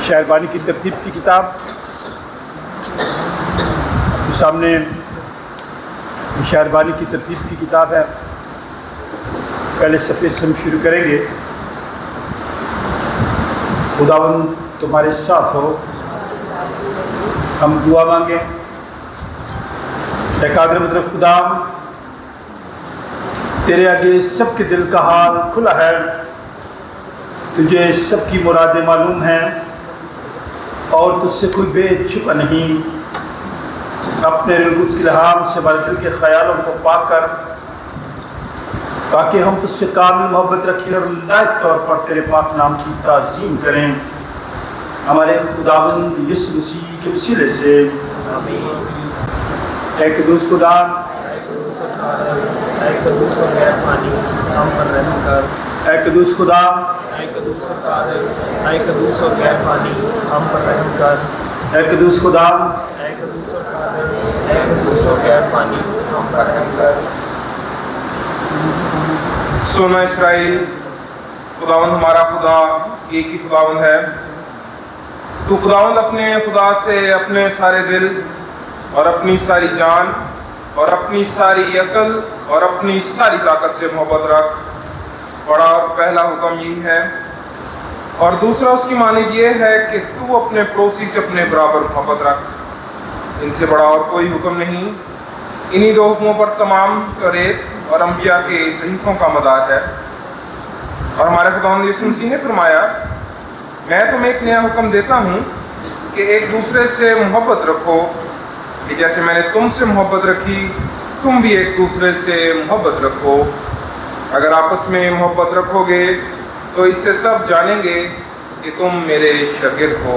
शायरबानी की तरतीब की किताब तो सामने शायरबानी की तरतीब की किताब है। पहले सफ़े से हम शुरू करेंगे। खुदावंद तुम्हारे साथ हो, हम दुआ मांगे। कादर मतलब खुदा, तेरे आगे सबके दिल का हाल खुला है, तुझे सबकी मुरादें मालूम हैं और तुझसे कोई भेद छुपा नहीं। अपने रुल्स के लहाम से हमारे दिल के ख्यालों को पाक कर, ताकि हम तुझसे काबिल मोहब्बत रखें और लायक तौर पर तेरे पाक नाम की ताज़ीम करें। हमारे खुदावंद यीशु मसीह के वसीले से आमीन। एक कदूस खुदा, एक कदूस और गैरफानी हम पर रहम कर। एक कदूस खुदा, एक कदूस और एक कदूस और गैरफानी हम पर रहम कर। एक कदूस खुदा, एक कदूस और एक कदूस और गैरफानी हम पर रहम कर। सुनो इस्राएल, खुदावंद हमारा खुदा एक ही खुदावंद है। तू खुदावंद अपने खुदा से अपने सारे दिल और अपनी सारी जान और अपनी सारी अकल और अपनी सारी ताकत से मोहब्बत रख। बड़ा और पहला हुक्म यही है, और दूसरा उसकी माने ये है कि तू अपने पड़ोसी से अपने बराबर मोहब्बत रख। इनसे बड़ा और कोई हुक्म नहीं। इन्हीं दो हुक्मों पर तमाम तौरात और अंबिया के सहीफ़ों का मदार है। और हमारे खुदावंद यीशु मसीह ने फरमाया, मैं तुम्हें एक नया हुक्म देता हूँ कि एक दूसरे से मोहब्बत रखो, कि जैसे मैंने तुमसे मोहब्बत रखी तुम भी एक दूसरे से मोहब्बत रखो। अगर आपस में मोहब्बत रखोगे तो इससे सब जानेंगे कि तुम मेरे शागिर्द हो।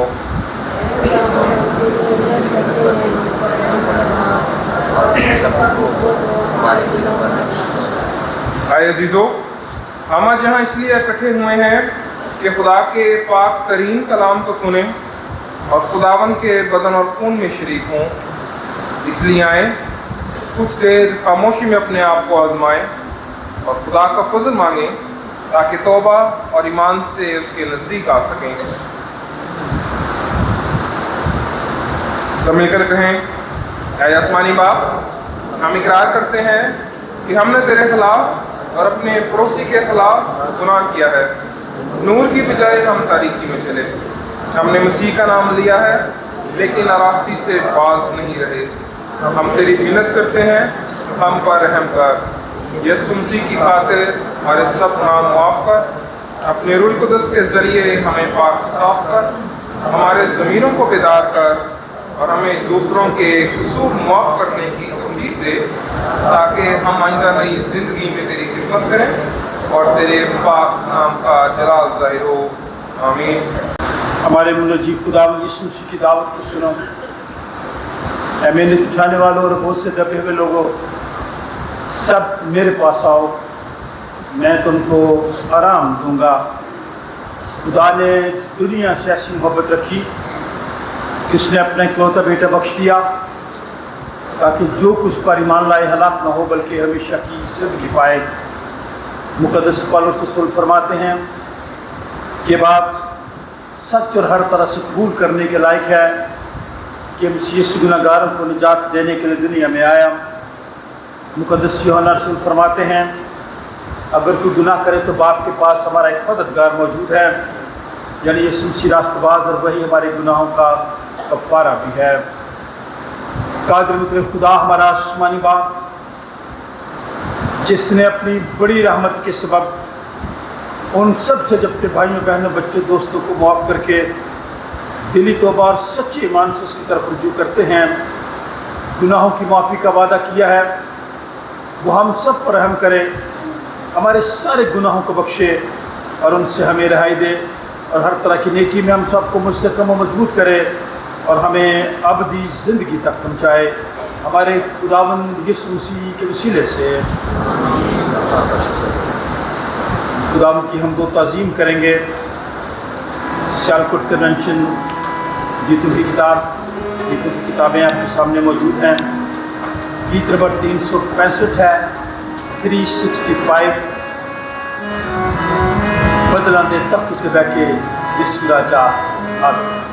आए अजीज़ों, हम आज यहाँ इसलिए इकट्ठे हुए हैं कि खुदा के पाक तरीन कलाम को सुने और खुदावन के बदन और खून में शरीक हों। इसलिए आए, कुछ देर खामोशी में अपने आप को आजमाएं और खुदा का फजल मांगें, ताकि तौबा और ईमान से उसके नज़दीक आ सकें। सब मिलकर कहें, ऐ आसमानी बाप, हम इकरार करते हैं कि हमने तेरे खिलाफ और अपने पड़ोसी के खिलाफ गुनाह किया है। नूर की बजाय हम तारीकी में चले। हमने मसीह का नाम लिया है लेकिन नाराज़गी से बाज नहीं रहे। हम तेरी मिन्नत करते हैं, हम पर रहम कर। यीशु मसीह की खातिर हमारे सब गुनाह माफ़ कर। अपने रूह कुदस के ज़रिए हमें पाक साफ कर, हमारे ज़मीरों को बेदार कर और हमें दूसरों के कसूर माफ़ करने की तौफीक दे, ताकि हम आइंदा नई ज़िंदगी में तेरी खिदमत करें और तेरे पाक नाम का जलाल ज़ाहिर हो। आमीन। हमारे मुनज्जी खुदा यीशु मसीह की दावत को सुनो। ऐ मेहनत उठाने वालों और बहुत से दबे हुए लोगों, सब मेरे पास आओ, मैं तुमको आराम दूंगा। खुदा ने दुनिया से ऐसी मोहब्बत रखी कि उसने अपना इकलौता बेटा बख्श दिया, ताकि जो कुछ पर ईमान लाए हलाक न हो बल्कि हमेशा की ज़िंदगी पाए। मुक़द्दस पौलुस रसूल फरमाते हैं कि बात सच और हर तरह से कबूल करने के लायक है कि मसीह गुनहगारों को निजात देने के लिए दुनिया में आया। मुक़द्दस यूहन्ना रसूल फरमाते हैं, अगर कोई गुनाह करे तो बाप के पास हमारा एक मददगार मौजूद है, यानी यीशु मसीह रास्तबाज, और वही हमारे गुनाहों का कफ़ारा भी है। कादिर मुतलक खुदा हमारा आसमानी बाप, जिसने अपनी बड़ी रहमत के सबब उन सब से अपने भाइयों बहनों बच्चों दोस्तों को माफ़ करके दिली तौबा और सच्चे ईमान से उसकी तरफ रुजू करते हैं, गुनाहों की माफ़ी का वादा किया है। वो हम सब पर रहम करे, हमारे सारे गुनाहों को बख्शे और उनसे हमें रिहाई दे और हर तरह की नेकी में हम सबको मुस्तकम व मजबूत करे और हमें अबदी ज़िंदगी तक पहुँचाए। हमारे खुदावंद यीशु मसीह के वसीले से खुदावंद की हम दो ताज़ीम करेंगे। सियालकोट कन्वेंशन गीतों की किताबें आपके सामने मौजूद हैं। गीत नंबर 365 है, 365। बदला दे तख्त ते बैठे यीशु राजा Thank you.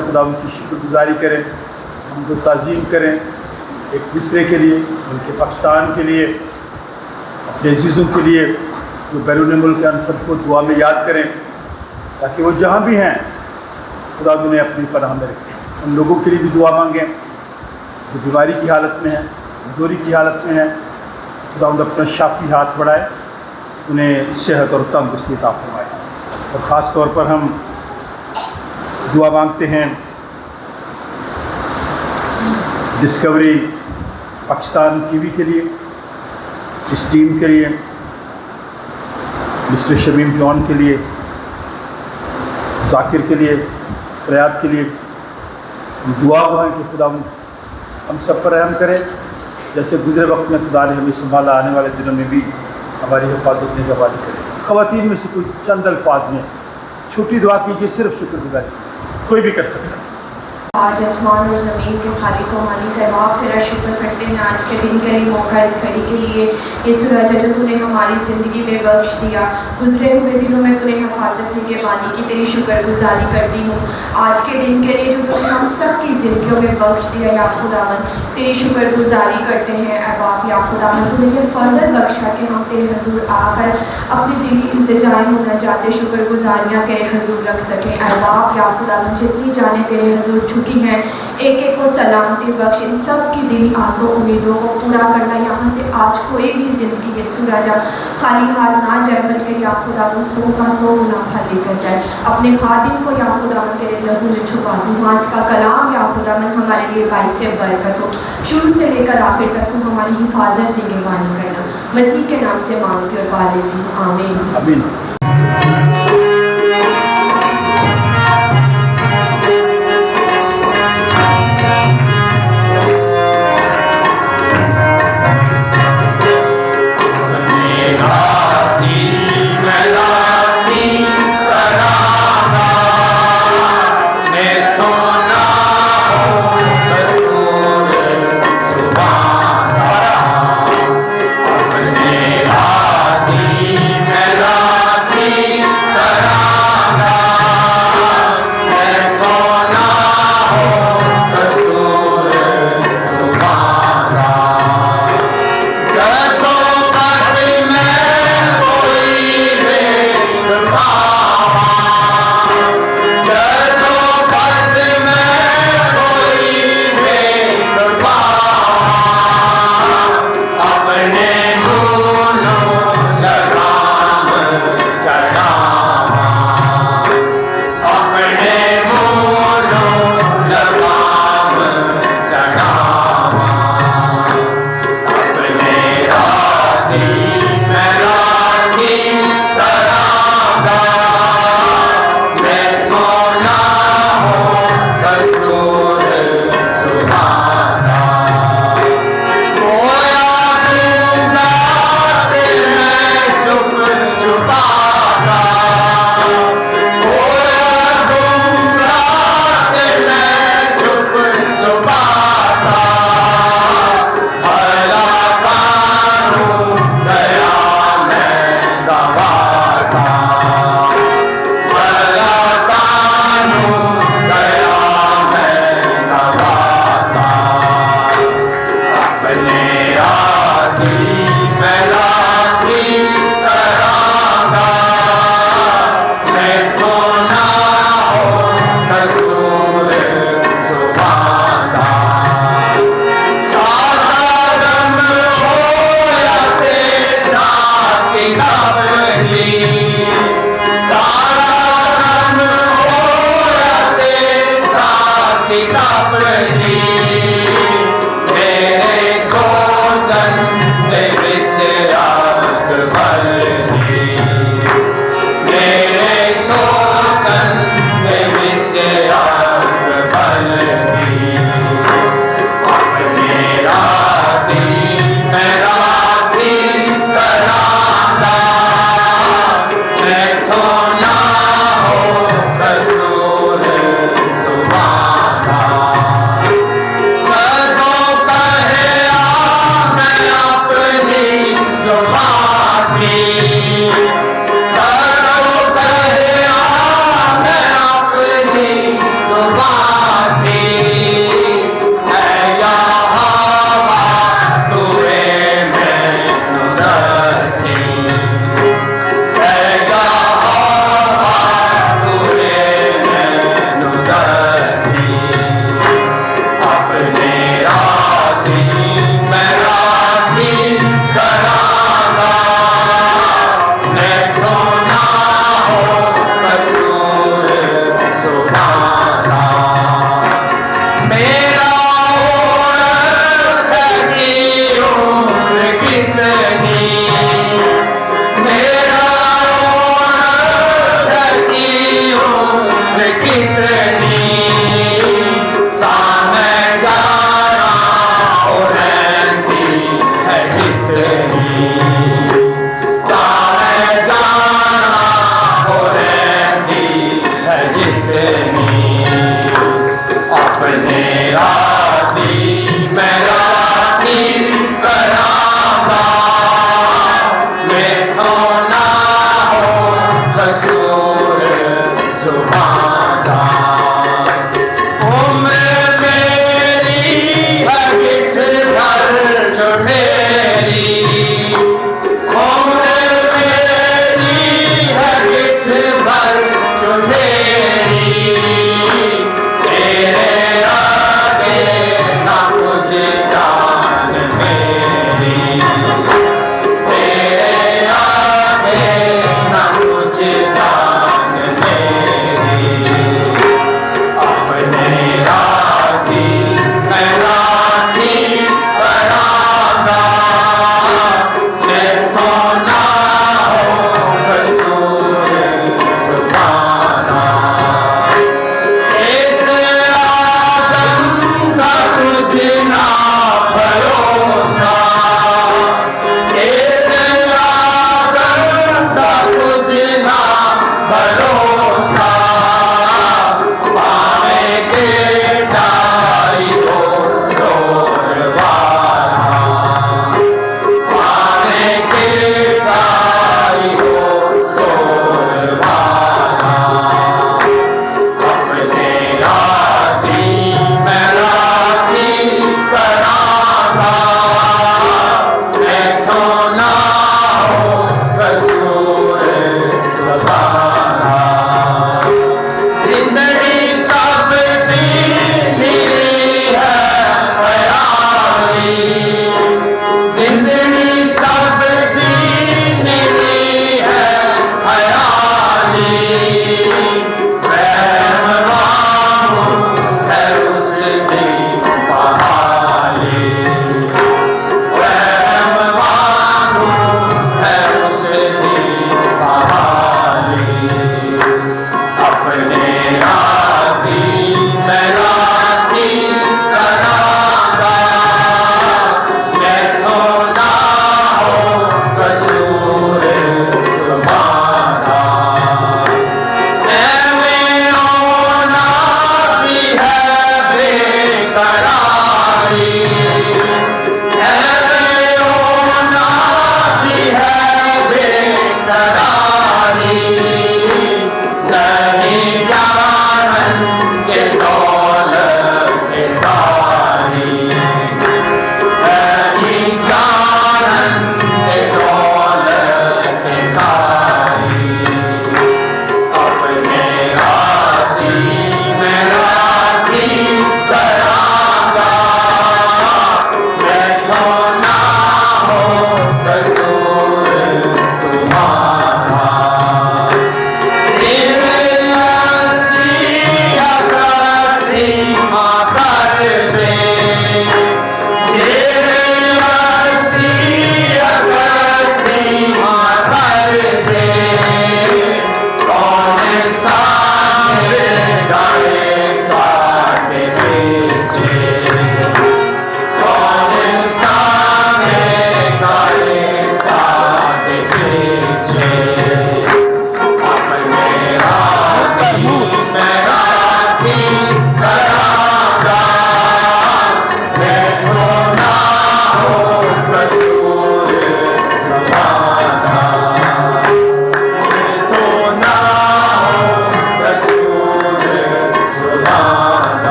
खुदा उनकी शुक्रगुजारी करें, उनको ताज़ीम करें, एक दूसरे के लिए, उनके पाकिस्तान के लिए, अपने अजीज़ों के लिए जो बैरून मुल्क हैं, सबको दुआ में याद करें ताकि वो जहाँ भी हैं खुदा उन्हें अपनी पनाह में रखें। उन लोगों के लिए भी दुआ मांगें जो बीमारी की हालत में हैं, कमजोरी की हालत में हैं। खुदा उन अपना शाफी हाथ बढ़ाए, उन्हें सेहत और तंदुरुस्ती अता फरमाए। और ख़ास तौर पर हम दुआ मांगते हैं डिस्कवरी पाकिस्तान टीवी के लिए, इस टीम के लिए, मिस्टर शमीम जॉन के लिए, जाकिर के लिए, फरियाद के लिए। दुआ वो है कि खुदा हम सब पर रहम करे, जैसे गुज़रे वक्त में खुदा ने हमें संभाला, आने वाले दिनों में भी हमारी हिफाजत में हवाले करे। ख़वातीन में से कोई चंद अल्फाज में छोटी दुआ कीजिए, सिर्फ शुक्रगुजारी, कोई भी कर सकता है। आज आसमान और ज़मीन के खालिक व मालिक है, आप तेरा शुक्र करते हैं आज के दिन के लिए, मौका इस घड़ी के लिए। इस सूरज जो तूने हमारी ज़िंदगी में बख्श दिया, गुजरे हुए दिनों में तूने हिफाजत निगहबानी की, तेरी शुक्रगुजारी करती हूँ। आज के दिन के लिए जो तूने हम सब की ज़िंदगियों में बख्श दिया या खुदावन, तेरी शुक्रगुजारी करते हैं। अब आप या खुदावन तूने ये फजल बख्शा कि हम तेरे हजूर आकर अपनी दिली इंतजाम होना चाहते शुक्रगुजारियाँ तेरे हजूर रख सकें। अब आप या खुदावन जितनी जाने तेरे हजूर की हैं, एक एक को सलामती बख्श, इन सब की दिली आसों उम्मीदों को पूरा करना। यहाँ से आज कोई भी ज़िंदगी के सूरजा खाली हाथ ना जाए, बल्कि या खुदा को 100 का 100 मुनाफा लेकर जाए। अपने खादिम को या खुदा तेरे लहू में छुपा दूँ। आज का कलाम या खुदा हमारे लिए बाइस से बरकत हो, शुरू से लेकर आखिर तक तुम हमारी हिफाजत निगहबानी करना। मसीह के नाम से मांगती और पा लेती हूँ, आमीन आमीन।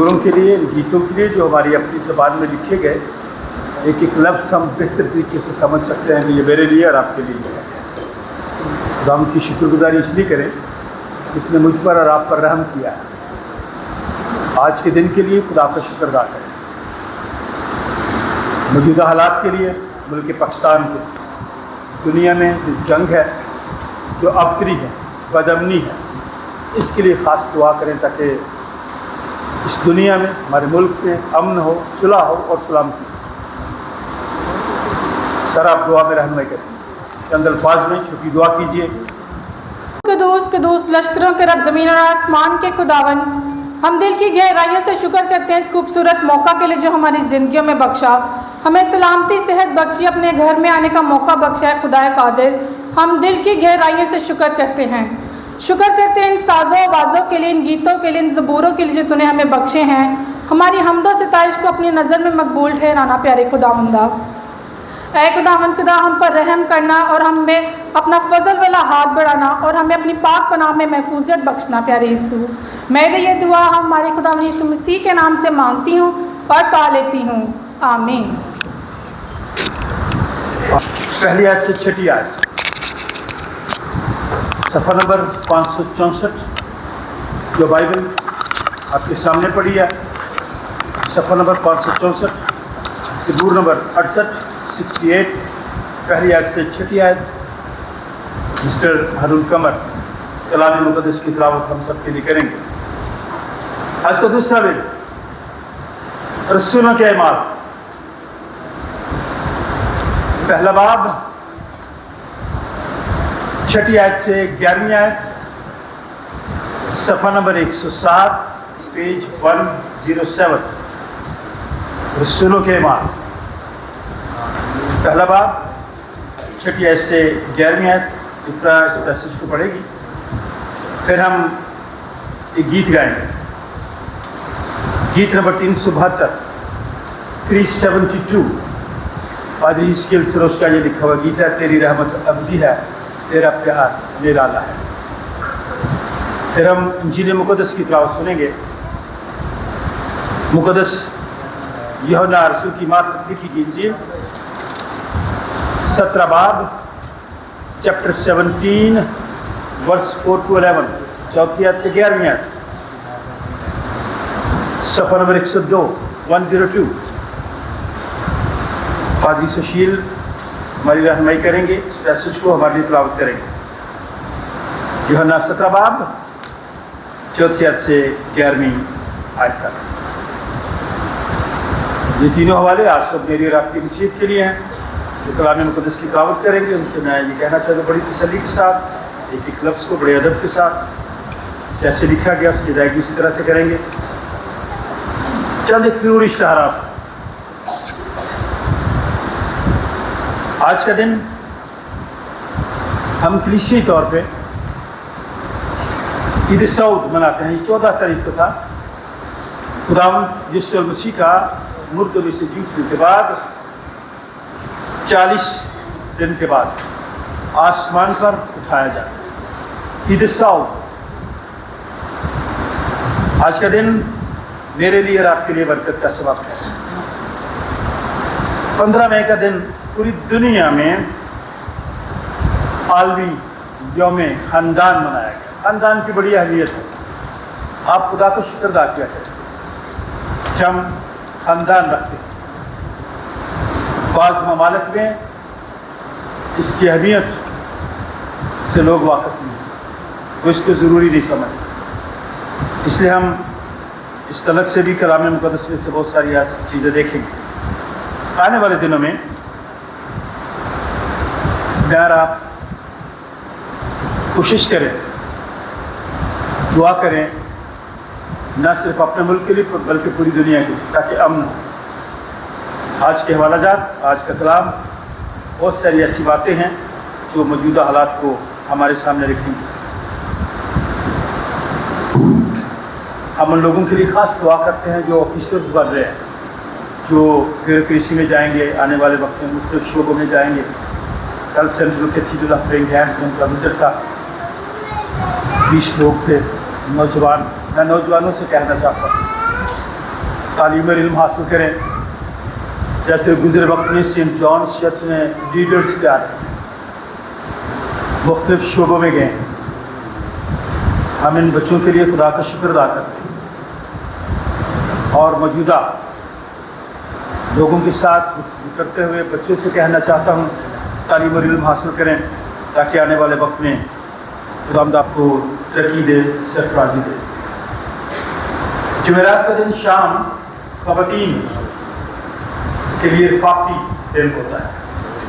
लोगों के लिए, गीतों के लिए जो हमारी अपनी ज़बान में लिखे गए, एक एक लफ्ज़ हम बेहतर तरीके से समझ सकते हैं कि ये मेरे लिए और आपके लिए है। तो हम की शुक्रगुजारी इसलिए करें कि उसने मुझ पर और आप पर रहम किया है। आज के दिन के लिए खुदा का शुक्र अदा करें। मौजूदा हालात के लिए, मुल्क पाकिस्तान के दुनिया में जो जंग है, जो अबतरी है, बदअमनी है, इसके लिए ख़ास दुआ करें ताकि इस दुनिया में, हमारे मुल्क में अमन हो, सुलह हो और सलामती हो। सर आप दुआ में रहनुमाई करें। चंद अल्फाज में छोटी दुआ कीजिए। कदूस कदूस लश्करों के रब, ज़मीन और आसमान के खुदावन, हम दिल की गहराइयों से शुक्र करते हैं इस खूबसूरत मौका के लिए जो हमारी ज़िंदगियों में बख्शा, हमें सलामती सेहत बख्शी, अपने घर में आने का मौका बख्शा है खुदाए कादिर। हम दिल की गहराइयों से शुक्र करते हैं। शुक्र करते हैं इन साज़ों आवाज़ों के लिए, इन गीतों के लिए, इन ज़बूरों के लिए जो तूने हमें बख्शे हैं। हमारी हम्दो सिताइश को अपनी नज़र में मकबूल ठहराना प्यारे खुदावंदा। ऐ खुदावन खुदा, हम पर रहम करना और हमें अपना फजल वाला हाथ बढ़ाना और हमें अपनी पाक पनाह में महफूजियत बख्शना प्यारे यीशु। मैं ये दुआ हमारे खुदावन यीशु मसीह के नाम से मांगती हूँ और पा लेती हूँ, आमीन। पहली आयत से छठी आयत, सफ़ा नंबर 564 जो बाइबल आपके सामने पड़ी है। सफ़ा नंबर 564, ज़बूर नंबर 68, 68, पहली आयत से छठी आयत। मिस्टर हारून कमर कलाम मुक़द्दस की तिलावत हम सब के लिए करेंगे। आज का दूसरा वेद, रसूलों के अमाल, पहला बाब, छठी आयत से 11वीं आयत, सफ़ा नंबर 107, पेज 107। रसूलों के अमाल, पहला बाब, छठी आयत से 11वीं आयत। इफ्रा इस पैसेज को पढ़ेगी, फिर हम एक गीत गाएंगे। गीत नंबर 372, 372, पादरी हिस्कियल सरोज का ये लिखा हुआ गीत है। तेरी रहमत अब्दी है, तेरा प्यार निराला है। फिर हम इंजील मुक़द्दस की तिलावत सुनेंगे। मुक़द्दस यूहन्ना रसूल की मार्फत लिखी गई इंजील, 17 बाब, चैप्टर 17, वर्स 4 to 11, चौथी आयत से 11वीं आयत। सफ़ा नंबर 102, 102। पादरी सुशील हमारी रहनुमाई करेंगे, इस पैसेज को हमारे लिए तिलावत करेंगे। यूहन्ना 17 बाब, चौथी आयत से 11वीं आयत तक। ये तीनों हवाले आज सब मेरी और आपकी नसीहत के लिए हैं। जो कलाम मुक़द्दस की तिलावत करेंगे उनसे मैं ये कहना चाहता हूँ बड़ी तसल्ली के साथ, एक एक लफ्ज़ को बड़े अदब के साथ, जैसे लिखा गया उसकी अदायगी उसी तरह से करेंगे। चंद एक ज़रूरी इश्तहारात। आज का दिन हम कलीसियाई तौर पे ईद सऊद मनाते हैं। 14 तारीख को था खुदावंद यीशु मसीह का मुर्दों में से जी उठने के बाद 40 दिन के बाद आसमान पर उठाया जाए, ईद सऊद। आज का दिन मेरे लिए और आपके लिए बरकत का सबब है। 15 मई का दिन पूरी दुनिया में आलमी यौम ख़ानदान मनाया गया। ख़ानदान की बड़ी अहमियत है। आप खुदा को शुक्र अदा किया करें कि हम ख़ानदान रखते हैं। बाज़ ममालिक में इसकी अहमियत से लोग वाक़िफ़ नहीं हैं, वो इसको ज़रूरी नहीं समझते। इसलिए हम इस तलक से भी कलाम मुक़द्दस में से बहुत सारी चीज़ें देखेंगे। आने वाले दिनों में यार आप कोशिश करें, दुआ करें, न सिर्फ अपने मुल्क के लिए बल्कि पूरी दुनिया के लिए, ताकि अमन हो। आज के हवालाजात, आज का कलाम, बहुत सारी ऐसी बातें हैं जो मौजूदा हालात को हमारे सामने रखेंगी। हम उन लोगों के लिए ख़ास दुआ करते हैं जो ऑफिसर्स बन रहे हैं, जो ब्यूरोक्रेसी में जाएंगे, आने वाले वक्त में मुख्तलिफ शोबों में जाएंगे। कल central cathedral of praying hands में उनका विज़िट था, 20 लोग थे, नौजवान। मैं नौजवानों से कहना चाहता हूँ तालीम और इल्म हासिल करें। जैसे गुज़रे वक्त में सेंट जॉन्स चर्च ने लीडर्स तैयार मुख्तलिफ शोबों में गए हैं। हम इन बच्चों के लिए खुदा का शुक्र अदा करते हैं और मौजूदा लोगों के साथ करते हुए बच्चों से कहना चाहता हूँ तालीम और इल्म हासिल करें ताकि आने वाले वक्त में खुदावंद आपको तरक्की दे, सरफराजी दे। जुमेरात का दिन शाम ख़वातीन के लिए रिफाक़ती दिन होता है।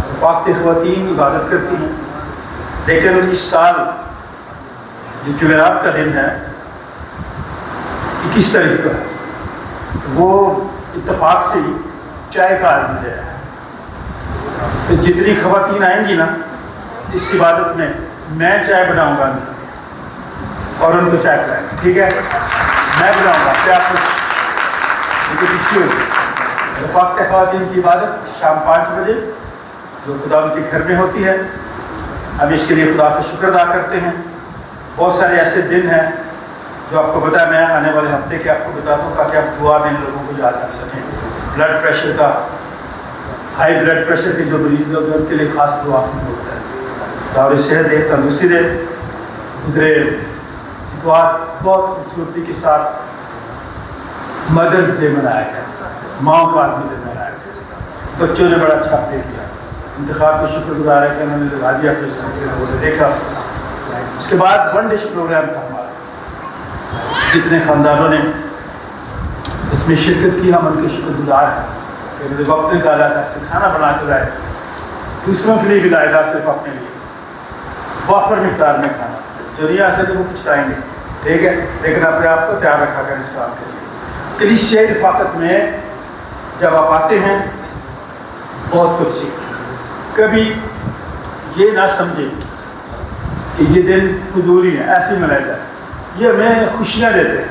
रिफाक़ती ख़वातीन इबादत करती हैं, लेकिन इस साल जो जुमेरात का दिन है 21 तारीख को है, वो इत्तेफाक से ही चाय का आदमी दे रहा है। तो जितनी ख़वातीन आएंगी ना इस इबादत में, मैं चाय बनाऊंगा और उनको चाय पिलाएंगे, ठीक है? मैं बनाऊंगा क्या कुछ रफ़ाक़ ख़वातीन की इबादत शाम 5 बजे जो खुदा उनके घर में होती है। हम इसके लिए खुदा का शुक्र अदा करते हैं। बहुत सारे ऐसे दिन हैं जो आपको पता है, मैं आने वाले हफ्ते के आपको बता दूँ ताकि आप दुआ में इन लोगों को याद कर सकें। ब्लड प्रेशर का, हाई ब्लड प्रेशर के जो मरीज़ लोग हैं उनके लिए ख़ास दुआ होता है। दौर सेहत दे, तंदुरुस्ती दे। गुजरे इतवार बहुत खूबसूरती के साथ मदर्स डे मनाया गया, माओ का आदमी दिन मनाया गया। बच्चों ने बड़ा अच्छा प्ले किया। इंतखाब को शुक्रगुजार है कि उन्होंने लगा दिया अपने सामने, देखा। उसके बाद वन डिश प्रोग्राम था हमारा, जितने ख़ानदानों ने इसमें शिरकत की हम उनके शुक्रगुजार हैं कि उन्होंने वक्त निकाला, घर से खाना बना कर लाए, दूसरों के लिए भी लाएगा, सिर्फ अपने लिए वाफर मिकदार में खाना। जो नहीं आ सके वो खिलाएंगे, ठीक है, लेकिन अपने आप को तैयार रखा कर इस काम के लिए। कलीसिया रफ़ाक़त में जब आप आते हैं बहुत कुछ सीख। कभी ये ना समझे कि ये दिन फजूली है, ऐसे मनाया जाए। ये हमें खुशियाँ देते हैं,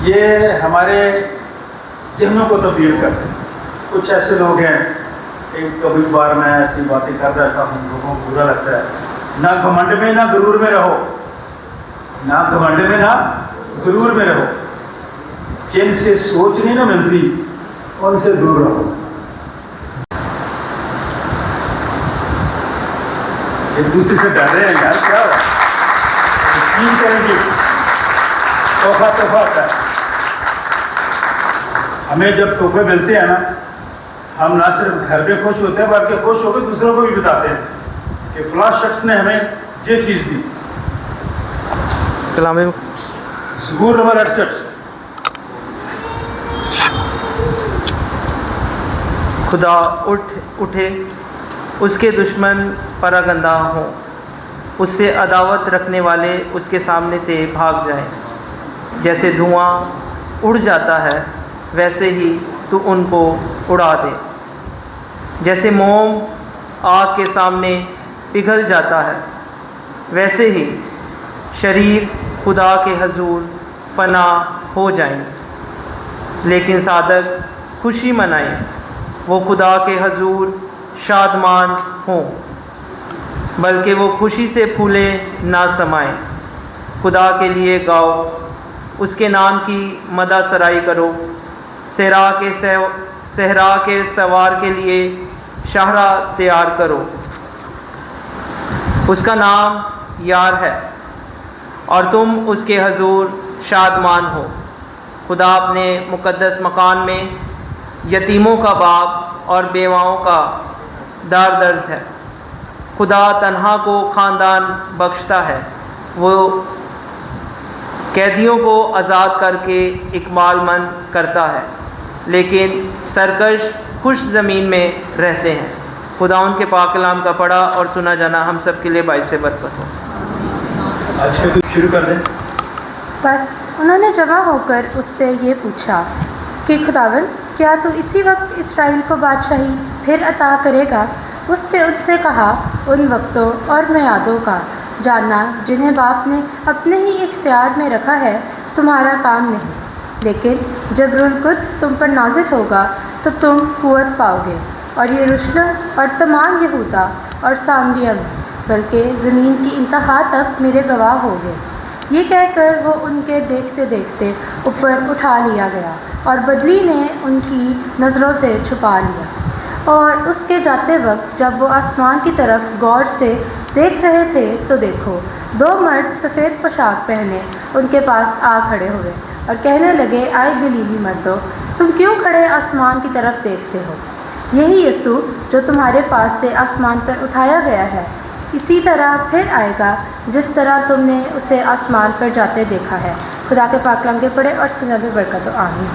ये हमारे जहनों को तब्दील करते हैं। कुछ ऐसे लोग हैं, एक कभी बार मैं ऐसी बातें कर रहा हूँ, लोगों को बुरा लगता है। ना घमंड में ना गुरूर में रहो, ना घमंड में ना गुरूर में रहो। जिनसे सोच नहीं ना मिलती उनसे दूर रहो। एक दूसरे से डर रहे हैं यार, क्या हुआ? स्कीम करेंगे, तोहफा आता है। हमें जब तोहफे मिलते हैं ना, हम ना सिर्फ घर में खुश होते हैं बल्कि खुश होकर दूसरों को भी बताते हैं कि फलां शख्स ने हमें ये चीज़ दी। कलाम ज़बूर नंबर 68। खुदा उठे, उसके दुश्मन परागंदा हों, उससे अदावत रखने वाले उसके सामने से भाग जाएं। जैसे धुआं उड़ जाता है वैसे ही तू उनको उड़ा दे। जैसे मोम आग के सामने पिघल जाता है वैसे ही शरीर खुदा के हजूर फना हो जाएंगे। लेकिन सादक खुशी मनाएं, वो खुदा के हजूर शादमान हों, बल्कि वो खुशी से फूले ना समाएं। खुदा के लिए गाओ, उसके नाम की मदा सराई करो। सहरा के सवार के लिए शाहरा तैयार करो। उसका नाम यार है और तुम उसके हजूर शादमान हो। खुदा अपने मुक़द्दस मकान में यतीमों का बाप और बेवाओं का दार दर्ज है। खुदा तन्हा को ख़ानदान बख्शता है, वो कैदियों को आज़ाद करके इकबालमंद करता है, लेकिन सरकश खुश ज़मीन में रहते हैं। खुदा उनके पाक कलाम का पढ़ा और सुना जाना हम सब के लिए बाइस बरकत हो। अच्छा तो शुरू कर दें। बस उन्होंने जमा होकर उससे ये पूछा कि खुदावन, क्या तू इसी वक्त इसराइल को बादशाही फिर अता करेगा? उसने उनसे कहा, उन वक्तों और मियादों का जानना जिन्हें बाप ने अपने ही इख्तियार में रखा है तुम्हारा काम नहीं, लेकिन जब रूह कुद्स तुम पर नाज़िल होगा तो तुम कुव्वत पाओगे और यरूशलेम और तमाम यहूदा और सामरिया में बल्कि ज़मीन की इंतहा तक मेरे गवाह होगे। ये कहकर वो उनके देखते देखते ऊपर उठा लिया गया और बदली ने उनकी नज़रों से छुपा लिया। और उसके जाते वक्त जब वो आसमान की तरफ गौर से देख रहे थे तो देखो, 2 मर्द सफ़ेद पोशाक पहने उनके पास आ खड़े हुए और कहने लगे, आए गलीली मर्दों, तुम क्यों खड़े आसमान की तरफ देखते हो? यही यीशु जो तुम्हारे पास से आसमान पर उठाया गया है, इसी तरह फिर आएगा जिस तरह तुमने उसे आसमान पर जाते देखा है। खुदा के पाक कलाम के पढ़े और सुना में बरकत हो, आमीन।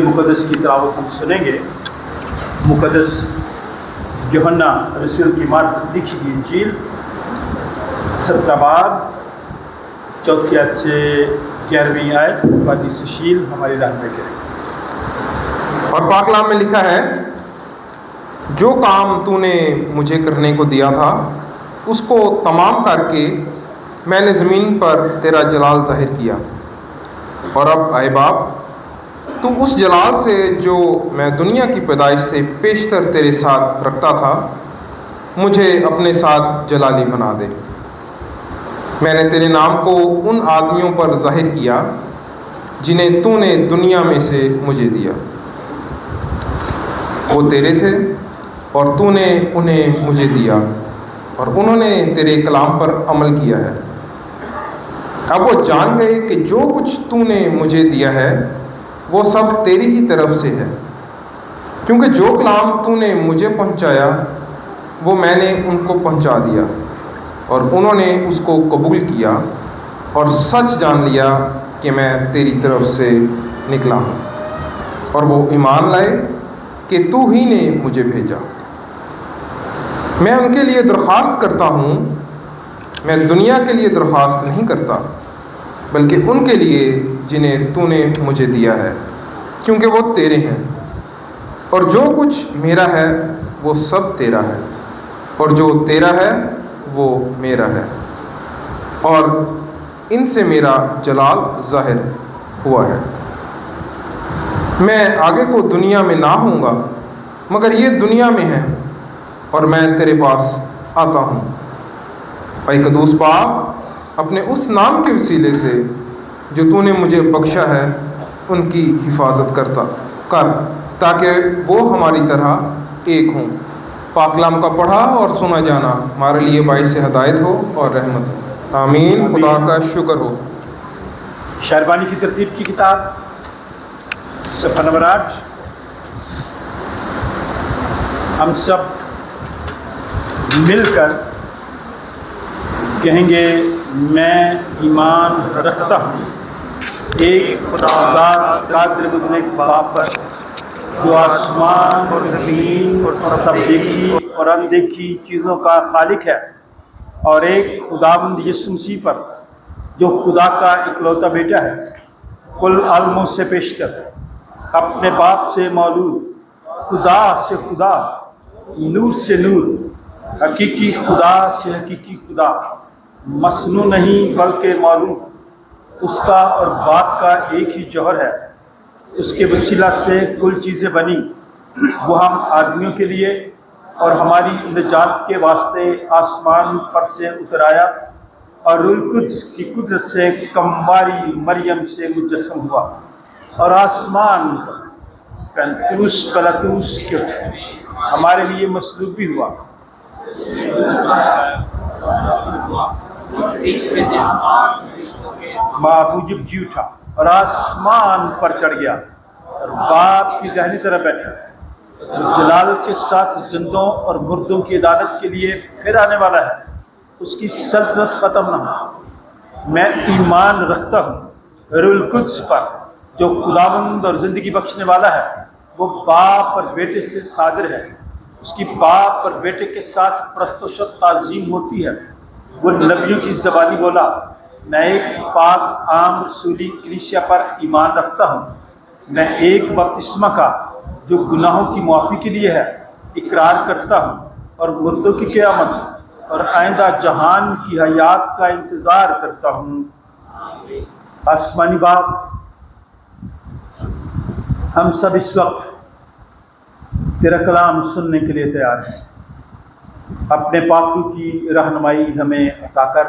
मुक़द्दस की तिलावत हम सुनेंगे। मुक़द्दस यूहन्ना रसूल की मार्फत लिखी गई इंजील 7 बाब 4 आयत से 11वीं आयत वादी सुशील हमारी रहनुमाई करें। और पाक कलाम में लिखा है, जो काम तूने मुझे करने को दिया था उसको तमाम करके मैंने ज़मीन पर तेरा जलाल ज़ाहिर किया। और अब आए बाप, तू उस जलाल से जो मैं दुनिया की पैदाइश से पेशतर तेरे साथ रखता था, मुझे अपने साथ जलाली बना दे। मैंने तेरे नाम को उन आदमियों पर ज़ाहिर किया जिन्हें तूने दुनिया में से मुझे दिया। वो तेरे थे और तूने उन्हें मुझे दिया और उन्होंने तेरे कलाम पर अमल किया है। अब वो जान गए कि जो कुछ तूने मुझे दिया है वो सब तेरी ही तरफ से है, क्योंकि जो कलाम तूने मुझे पहुंचाया वो मैंने उनको पहुंचा दिया और उन्होंने उसको कबूल किया और सच जान लिया कि मैं तेरी तरफ से निकला हूँ, और वो ईमान लाए कि तू ही ने मुझे भेजा। मैं उनके लिए दरख्वास्त करता हूँ, मैं दुनिया के लिए दरख्वास्त नहीं करता, बल्कि उनके लिए जिन्हें तूने मुझे दिया है, क्योंकि वो तेरे हैं। और जो कुछ मेरा है वो सब तेरा है, और जो तेरा है वो मेरा है, और इनसे मेरा जलाल ज़ाहिर हुआ है। मैं आगे को दुनिया में ना होऊंगा, मगर ये दुनिया में है और मैं तेरे पास आता हूँ। ऐ क़ुद्दूस बाप, अपने उस नाम के वसीले से जो तूने मुझे बख्शा है उनकी हिफाजत कर, ताकि वो हमारी तरह एक हों। पाक कलाम का पढ़ा और सुना जाना हमारे लिए बाइस हिदायत हो और रहमत हो। आमीन। खुदा का शुक्र हो। शारबानी की तरतीब की किताब सफ़ा नंबर 8। हम सब मिलकर कहेंगे, मैं ईमान रखता हूँ एक खुदा कादिर मुतलक बाप पर, जो आसमान और ज़मीन और सब देखी और अनदेखी चीज़ों का खालिक है, और एक खुदावंद यीशु मसीह पर, जो खुदा का इकलौता बेटा है, कुल आलमों से पेशतर, अपने बाप से मौलूद, खुदा से खुदा, नूर से नूर, हकीकी खुदा से हकीकी खुदा, मसनू नहीं बल्कि मौलूद, उसका और बाप का एक ही जौहर है। उसके वसीला से कुल चीज़ें बनी। वो हम आदमियों के लिए और हमारी निजात के वास्ते आसमान पर से उतर आया और रूह कुद्स की कुदरत से कमवारी मरियम से मुजस्सम हुआ, और आसमान पैंतूस पलतूस के हमारे लिए मसलूब भी हुआ। बाबूजिब जी उठा और आसमान पर चढ़ गया और बाप की दाहिनी तरफ बैठा, जलाल के साथ जिंदों और मुर्दों की अदालत के लिए फिर आने वाला है। उसकी सल्तनत ख़त्म न हो। मैं ईमान रखता हूँ रूहुल कुद्स पर, जो खुदावंद और ज़िंदगी बख्शने वाला है। वो बाप और बेटे से सादिर है। उसकी बाप और बेटे के साथ प्रस्तुत ताज़ीम होती है। वो नबियों की ज़बानी बोला, मैं एक पाक आम रसूली कलीसिया पर ईमान रखता हूँ। मैं एक बपतिस्मा का, जो गुनाहों की मुआफ़ी के लिए है, इकरार करता हूँ, और मुर्दों की क़यामत और आइंदा जहान की हयात का इंतज़ार करता हूँ। आसमानी बाप, हम सब इस वक्त तेरा कलाम सुनने के लिए तैयार हैं। अपने पाकों की रहनुमाई हमें अता कर,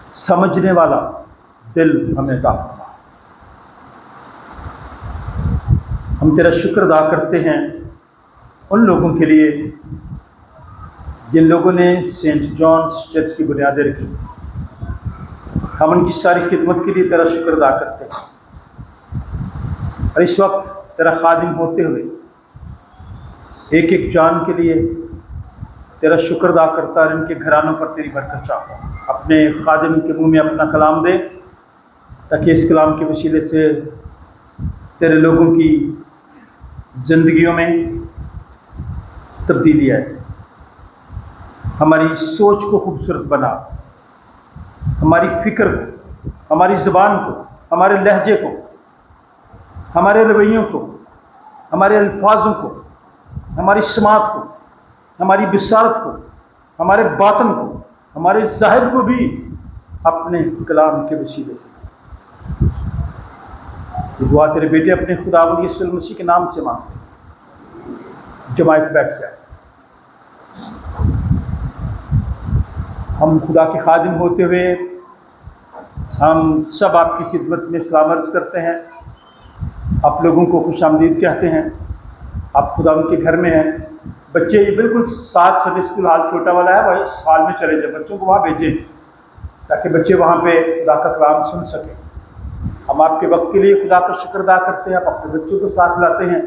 समझने वाला दिल हमें अता फरमा। हम तेरा शुक्र अदा करते हैं उन लोगों के लिए जिन लोगों ने सेंट जॉन्स चर्च की बुनियादें रखी। हम उनकी सारी खिदमत के लिए तेरा शुक्र अदा करते हैं, और इस वक्त तेरा खादिम होते हुए एक एक जान के लिए तेरा शुक्र अदा करता और इनके घरानों पर तेरी बरकत चाहता। अपने खादिम के मुंह में अपना कलाम दे, ताकि इस कलाम के वसीले से तेरे लोगों की ज़िंदगियों में तब्दीली आए, हमारी सोच को खूबसूरत बना, हमारी फ़िक्र को, हमारी ज़ुबान को, हमारे लहजे को, हमारे रवैयों को, हमारे अल्फाजों को, हमारी समात को, हमारी बिसारत को, हमारे बातन को, हमारे ज़ाहिर को भी अपने कलाम के वसीले से। ये दुआ तेरे बेटे अपने खुदावंद यीशु मसीह के नाम से मांगते हैं। जमायत बैठ जाए। हम खुदा के खादिम होते हुए हम सब आपकी खिदमत में सलाम अर्ज़ करते हैं। आप लोगों को खुशामदीद कहते हैं। आप खुदा उनके घर में हैं। बच्चे ये बिल्कुल साथ संडे स्कूल हाल छोटा वाला है, वही इस हाल में चले जाए, बच्चों को वहाँ भेजें ताकि बच्चे वहाँ पे खुदा का कलाम सुन सकें। हम आपके वक्त के लिए खुदा का शुक्र अदा करते हैं। आप अपने बच्चों को साथ लाते हैं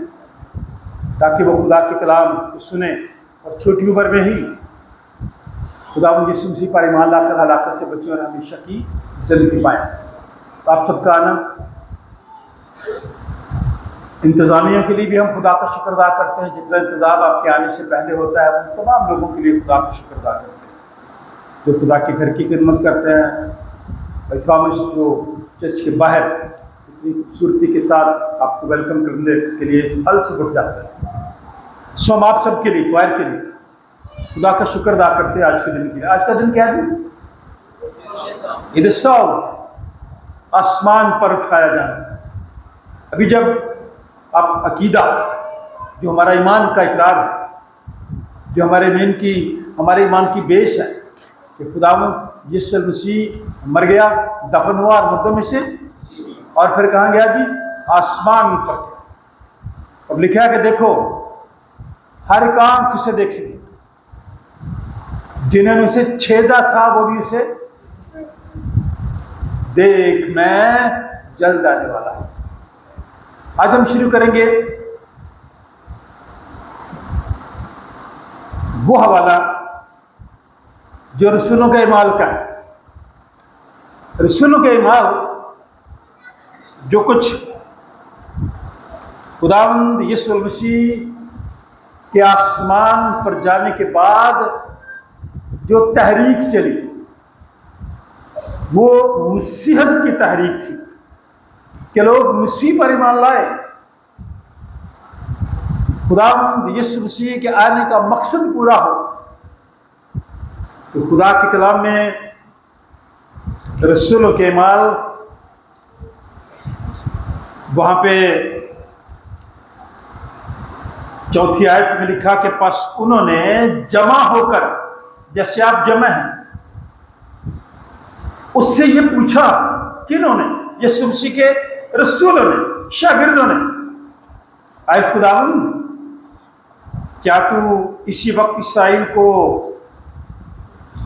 ताकि वो खुदा के कलाम को सुने और छोटी उम्र में ही खुदा यीशु मसीह पर ईमान लाकर हलाकत से बच्चों और हमेशा की ज़िंदगी पाएँ। तो आप सबका आना, इंतज़ामिया के लिए भी हम खुदा का शुक्र अदा करते हैं। जितना इंतज़ाम आपके आने से पहले होता है, उन तमाम लोगों के लिए खुदा का शुक्र अदा करते हैं जो खुदा के घर की खिदमत करते हैं। भाई थॉमस जो चर्च के बाहर इतनी खूबसूरती के साथ आपको वेलकम करने के लिए इस हल से उठ जाते हैं। सो हम आप सब के लिए, क्वायर के लिए खुदा का शुक्र अदा करते हैं आज के दिन के लिए। आज का दिन क्या है जी? इधर साउथ आसमान पर उठाया जाना। अभी जब आप अकीदा जो हमारा ईमान का इकरार है, जो हमारे ईमान की बेस है कि खुदावंद यीशु मसीह मर गया, दफन हुआ और मुर्दों में से, और फिर कहाँ गया जी? आसमान पर गया। अब लिखा है कि देखो हर एक आंख से देखेंगे, जिन्होंने उसे छेदा था वो भी उसे देख, मैं जल्द आने वाला हूं। आज हम शुरू करेंगे वो हवाला जो रसूलों के इमाल का है। रसूलों के इमाल जो कुछ खुदावंद यीशु मसीह के आसमान पर जाने के बाद जो तहरीक चली, वो मसीहत की तहरीक थी कि लोग मसीह पर ईमान लाए। खुदावंद यीशु मसीह के आने का मकसद पूरा हो। तो खुदा के कलाम में रसूलों के माल वहाँ पे चौथी आयत में लिखा कि पास उन्होंने जमा होकर, जैसे आप जमा हैं, उससे ये पूछा, किन्होंने? यीशु मसीह के रसूलों ने, शागिर्दों ने, आए खुदावंद क्या तू इसी वक्त इसराइल को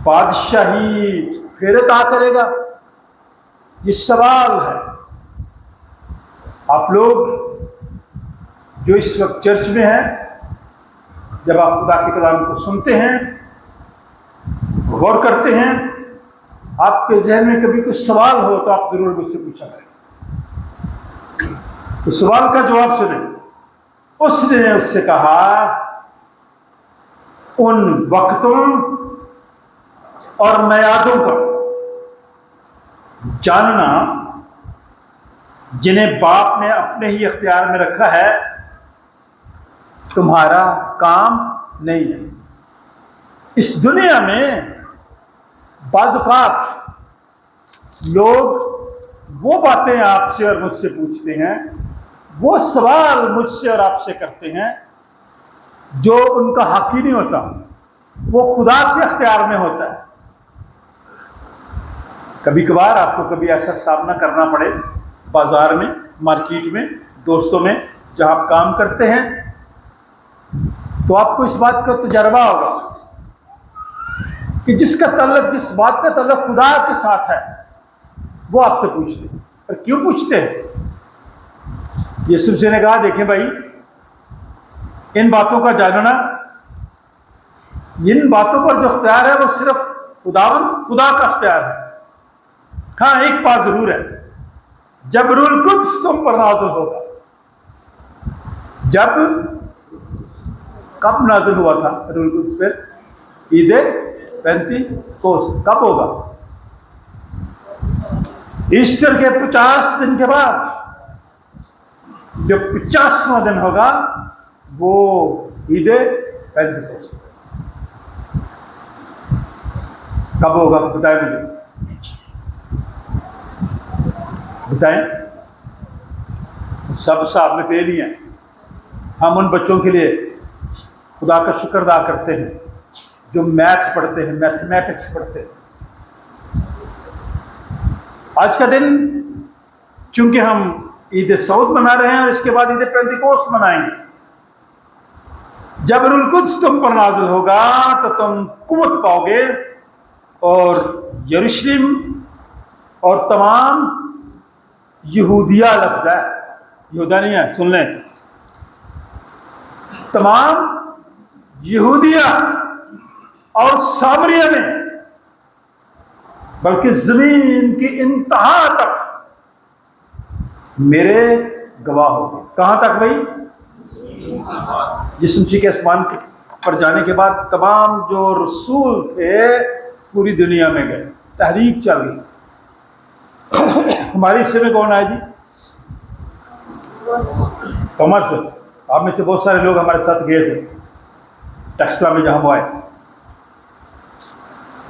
बादशाही फिर अता करेगा? ये सवाल है। आप लोग जो इस वक्त चर्च में हैं, जब आप खुदा के कलाम को सुनते हैं, गौर करते हैं, आपके जहन में कभी कोई सवाल हो तो आप जरूर मुझसे पूछा करें। तो सवाल का जवाब सुने। उसने उससे कहा, उन वक्तों और मयादों का जानना जिन्हें बाप ने अपने ही अख्तियार में रखा है, तुम्हारा काम नहीं है। इस दुनिया में बाज़-औक़ात लोग वो बातें आपसे और मुझसे पूछते हैं, वो सवाल मुझसे और आपसे करते हैं जो उनका हक ही नहीं होता, वो खुदा के अख्तियार में होता है। कभी कभार आपको कभी ऐसा सामना करना पड़े बाज़ार में, मार्केट में, दोस्तों में, जहाँ आप काम करते हैं, तो आपको इस बात का तजर्बा होगा कि जिस बात का तल्लुक़ खुदा के साथ है, वो आपसे पूछते हैं। और क्यों पूछते हैं? यीशु मसीह ने कहा, देखें भाई, इन बातों का जानना, इन बातों पर जो अख्तियार है वो सिर्फ खुदा का अख्तियार है। हाँ, एक बात जरूर है, जब रूहुल कुद्स तुम पर नाज़िल होगा जब कब नाज़िल हुआ था रूहुल कुद्स पर? ईद पेंतीकोस्त। कब होगा? ईस्टर के 50 दिन के बाद जो 50वां दिन होगा वो ईद पेंतीकोस्त। कब होगा बताएं मुझे, बताएं। सब साहब में फेल ही हैं। हम उन बच्चों के लिए खुदा का शुक्र अदा करते हैं जो मैथ पढ़ते हैं, मैथमेटिक्स पढ़ते हैं। आज का दिन चूंकि हम ईद सऊद मना रहे हैं और इसके बाद ईद पेंतीकोस्त मनाएंगे। जब रूहुल कुद्स तुम पर नाज़िल होगा तो तुम कुव्वत पाओगे और यरूशलेम और तमाम यहूदिया लफ्ज़ है, यहूदा नहीं है, सुन लें, तमाम यहूदिया और सामरिया में, बल्कि जमीन की इंतहा तक मेरे गवाह होंगे। कहां तक भाई? यीशु मसीह के आसमान पर जाने के बाद तमाम जो रसूल थे पूरी दुनिया में गए, तहरीक चल गई। हमारे हिस्से में कौन आए जी? कॉमर्स। आप में से बहुत सारे लोग हमारे साथ गए थे टेक्सला में, जहां वो आए।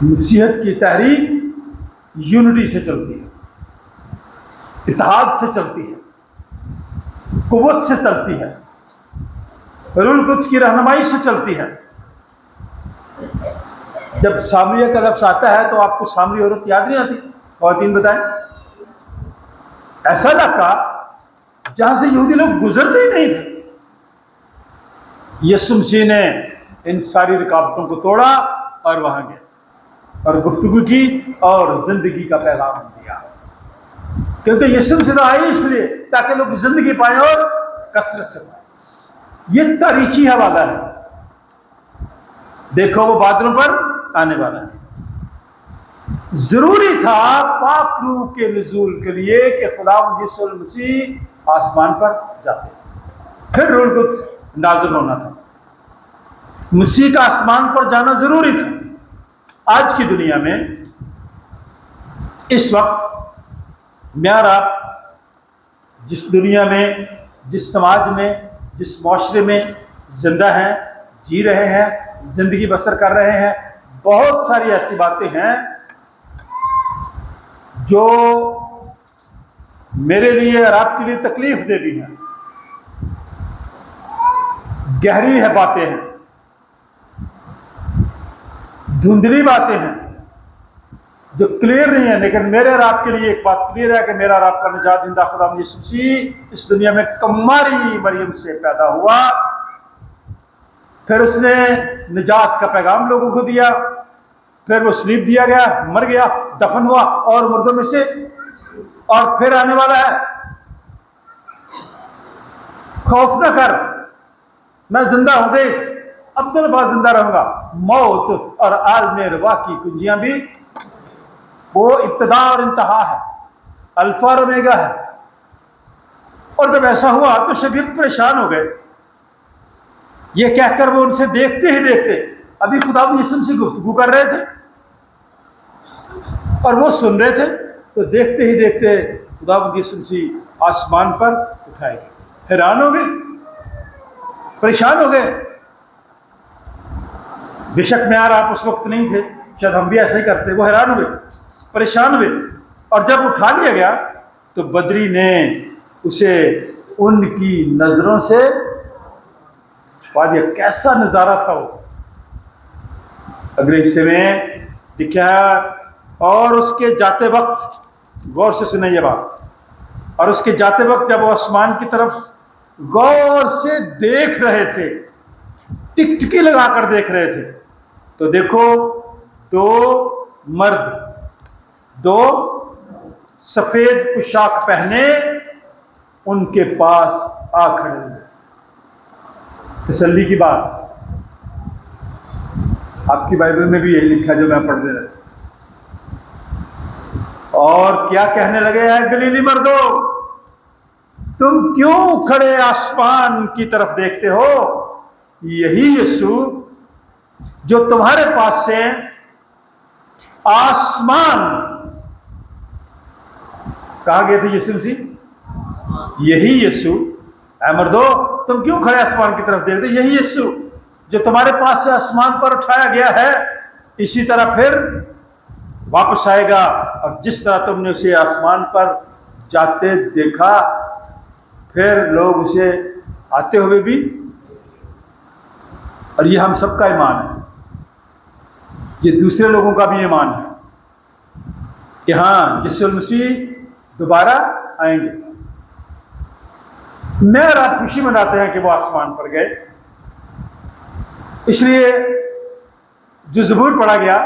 मसीहत की तहरीक यूनिटी से चलती है, इत्तेहाद से चलती है, कुव्वत से चलती है, रूहुल कुद्स की रहनुमाई से चलती है। जब सामरिया का लफ्ज़ आता है तो आपको सामरी औरत याद नहीं आती? ख़वातीन बताएं। ऐसा इलाका जहां से यहूदी लोग गुजरते ही नहीं थे। यीशु मसीह ने इन सारी रुकावटों को तोड़ा और वहां गए और गुफ्तगू की और जिंदगी का पैगाम दिया। क्योंकि यीशु मसीह आए इसलिए ताकि लोग जिंदगी पाए और कसरत से पाए। ये तारीखी हवाला है। देखो वो बादलों पर आने वाला है। जरूरी था पाक रूह के नुज़ूल के लिए कि खुदावंद यीशु मसीह आसमान पर जाते, फिर रूहुल कुद्स नाज़िल होना था। मसीह का आसमान पर जाना जरूरी था। आज की दुनिया में इस वक्त मैं और आप जिस दुनिया में, जिस समाज में, जिस माशरे में जिंदा हैं, जी रहे हैं, जिंदगी बसर कर रहे हैं, बहुत सारी ऐसी बातें हैं जो मेरे लिए और आपके लिए तकलीफ दे भी हैं। गहरी है बातें हैं, धुंधली बातें हैं जो क्लियर नहीं है। लेकिन मेरे और आपके लिए एक बात क्लियर है कि मेरा और आपका निजात दहिंदा खुदावंद यीशु मसीह इस दुनिया में कम्मारी मरियम से पैदा हुआ, फिर उसने निजात का पैगाम लोगों को दिया, फिर वो सलीब दिया गया, मर गया, दफन हुआ और मुर्दों में से, और फिर आने वाला है। खौफ न कर, मैं जिंदा हूं, देख अब्दुल बाद जिंदा रहूंगा। मौत और आलमे रवा की कुंजियां भी, वो इब्तिदा और इंतहा है, अल्फा और ओमेगा है। और जब ऐसा हुआ तो शागिर्द परेशान हो गए। ये कहकर वो उनसे देखते ही देखते, अभी खुदावंद यीशु मसीह गुफ्तगू कर रहे थे और वो सुन रहे थे, तो देखते ही देखते खुदावंद यीशु मसीह आसमान पर उठाए गए। हैरान हो गए, परेशान हो गए। बेशक मैं और आप उस वक्त नहीं थे, शायद हम भी ऐसा ही करते। वो हैरान हुए, परेशान हुए, और जब उठा लिया गया तो बदरी ने उसे उनकी नजरों से छुपा दिया। कैसा नजारा था वो। अगले हिस्से में लिखा है, और उसके जाते वक्त, गौर से सुने ये बात, और उसके जाते वक्त जब वो आसमान की तरफ गौर से देख रहे थे, टिकटिकी लगाकर देख रहे थे, तो देखो दो मर्द, दो सफेद पोशाक पहने उनके पास आ खड़े हुए। तसल्ली की बात, आपकी बाइबल में भी यही लिखा है जो मैं पढ़ रहा था। और क्या कहने लगे हैं, गलीली मर्दों, तुम क्यों खड़े आसमान की तरफ देखते हो? यही यीशु जो तुम्हारे पास से आसमान, कहा गए थे यीशु मसीह, यही यीशु, ऐ मर्दो तुम क्यों खड़े आसमान की तरफ देखते? यही यीशु जो तुम्हारे पास से आसमान पर उठाया गया है, इसी तरह फिर वापस आएगा। और जिस तरह तुमने उसे आसमान पर जाते देखा, फिर लोग उसे आते हुए भी, और ये हम सबका ईमान है, ये दूसरे लोगों का भी ईमान है कि हाँ यीशु मसीह दोबारा आएंगे। मैं और आप खुशी मनाते हैं कि वो आसमान पर गए, इसलिए जो ज़बूर पढ़ा गया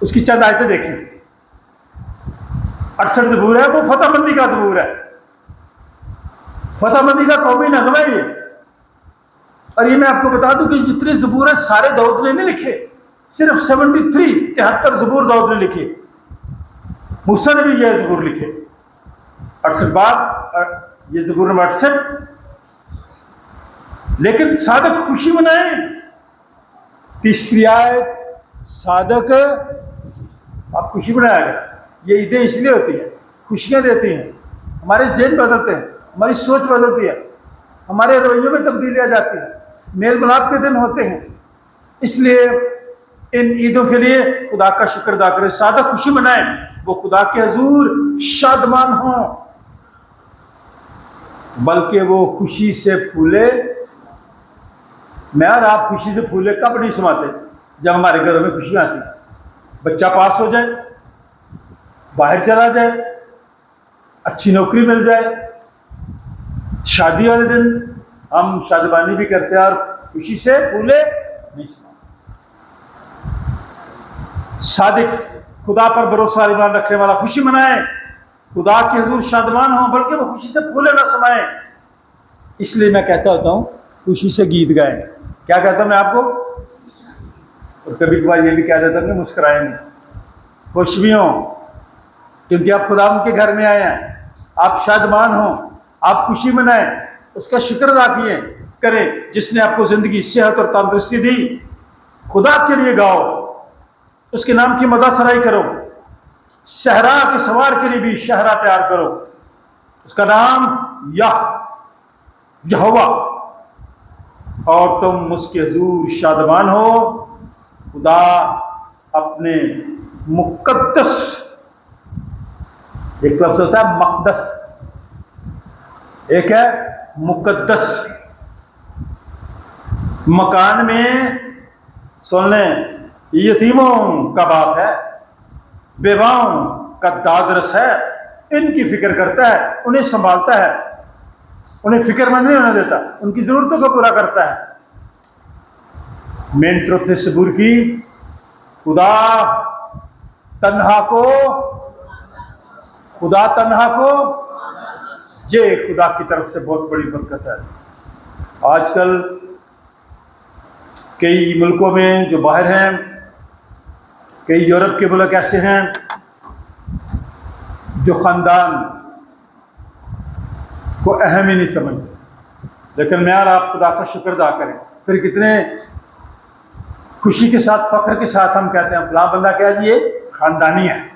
उसकी चंद आयतें देखी। 68 ज़बूर है, वो फतेहमंदी का ज़बूर है, फतेहमंदी का कौमी नग़मा है ये। और ये मैं आपको बता दूं कि जितने ज़बूर हैं सारे दाऊद ने नहीं लिखे, सिर्फ 73 ज़बूर दाऊद ने लिखे। मूसा ने भी यह ज़बूर लिखे, 68 बार ये ज़बूर नंबर 68। लेकिन सादक खुशी मनाए, तीसरी आयत, सादक आप खुशी मनाएगा। ये ईदें इसलिए होती हैं, खुशियाँ देती हैं, हमारे ज़हन बदलते हैं, हमारी सोच बदलती है, हमारे रवैयों में तब्दीली आ जाती है, मेल मिलाप के दिन होते हैं। इसलिए इन ईदों के लिए खुदा का शुक्र अदा करें, सादा खुशी मनाएं, वो खुदा के हजूर शादमान हों, बल्कि वो खुशी से फूले। मैं और आप खुशी से फूले कब नहीं समाते? जब हमारे घरों में खुशियाँ आती हैं, बच्चा पास हो जाए, बाहर चला जाए, अच्छी नौकरी मिल जाए, शादी वाले दिन हम शादीबानी भी करते हैं और खुशी से फूले नहीं समाते। सादिक खुदा पर भरोसा ईमान रखने वाला खुशी मनाए, खुदा के हुजूर शादमान हो, बल्कि वो खुशी से फूले ना समाए। इसलिए मैं कहता होता हूँ खुशी से गीत गाएं। क्या कहता मैं आपको? और कभी कभार ये भी कह देता हूँ कि मुस्कुराएं नहीं, खुश भी हों, क्योंकि आप खुदा के घर में आए हैं, आप शादमान हों, आप खुशी मनाएं, उसका शुक्र अदा करें जिसने आपको ज़िंदगी, सेहत और तंदुरुस्ती दी। खुदा के लिए गाओ, उसके नाम की मदद सराई करो, सहरा के सवार के लिए भी शहरा तैयार करो, उसका नाम यहोवा, और तुम उसके हुजूर शादमान हो। खुदा अपने मुकद्दस, एक लफ्ज़ होता है मक़दस, एक है मुकद्दस मकान में, सुन लें, यतीमों का बाप है, बेवाओं का दादरस है, इनकी फिक्र करता है, उन्हें संभालता है, उन्हें फिक्रमंद नहीं होने देता, उनकी ज़रूरतों को पूरा करता है। मेन ट्रुथ इस ज़बूर की, खुदा तन्हा को, ये खुदा की तरफ से बहुत बड़ी बरकत है। आजकल कई मुल्कों में जो बाहर हैं, कई यूरोप के मुल्क ऐसे हैं जो ख़ानदान को अहम ही नहीं समझते। लेकिन मैं और आप खुदा का शुक्र अदा करें, फिर कितने खुशी के साथ, फ़ख्र के साथ हम कहते हैं फलां बंदा क्या जी, ये ख़ानदानी है,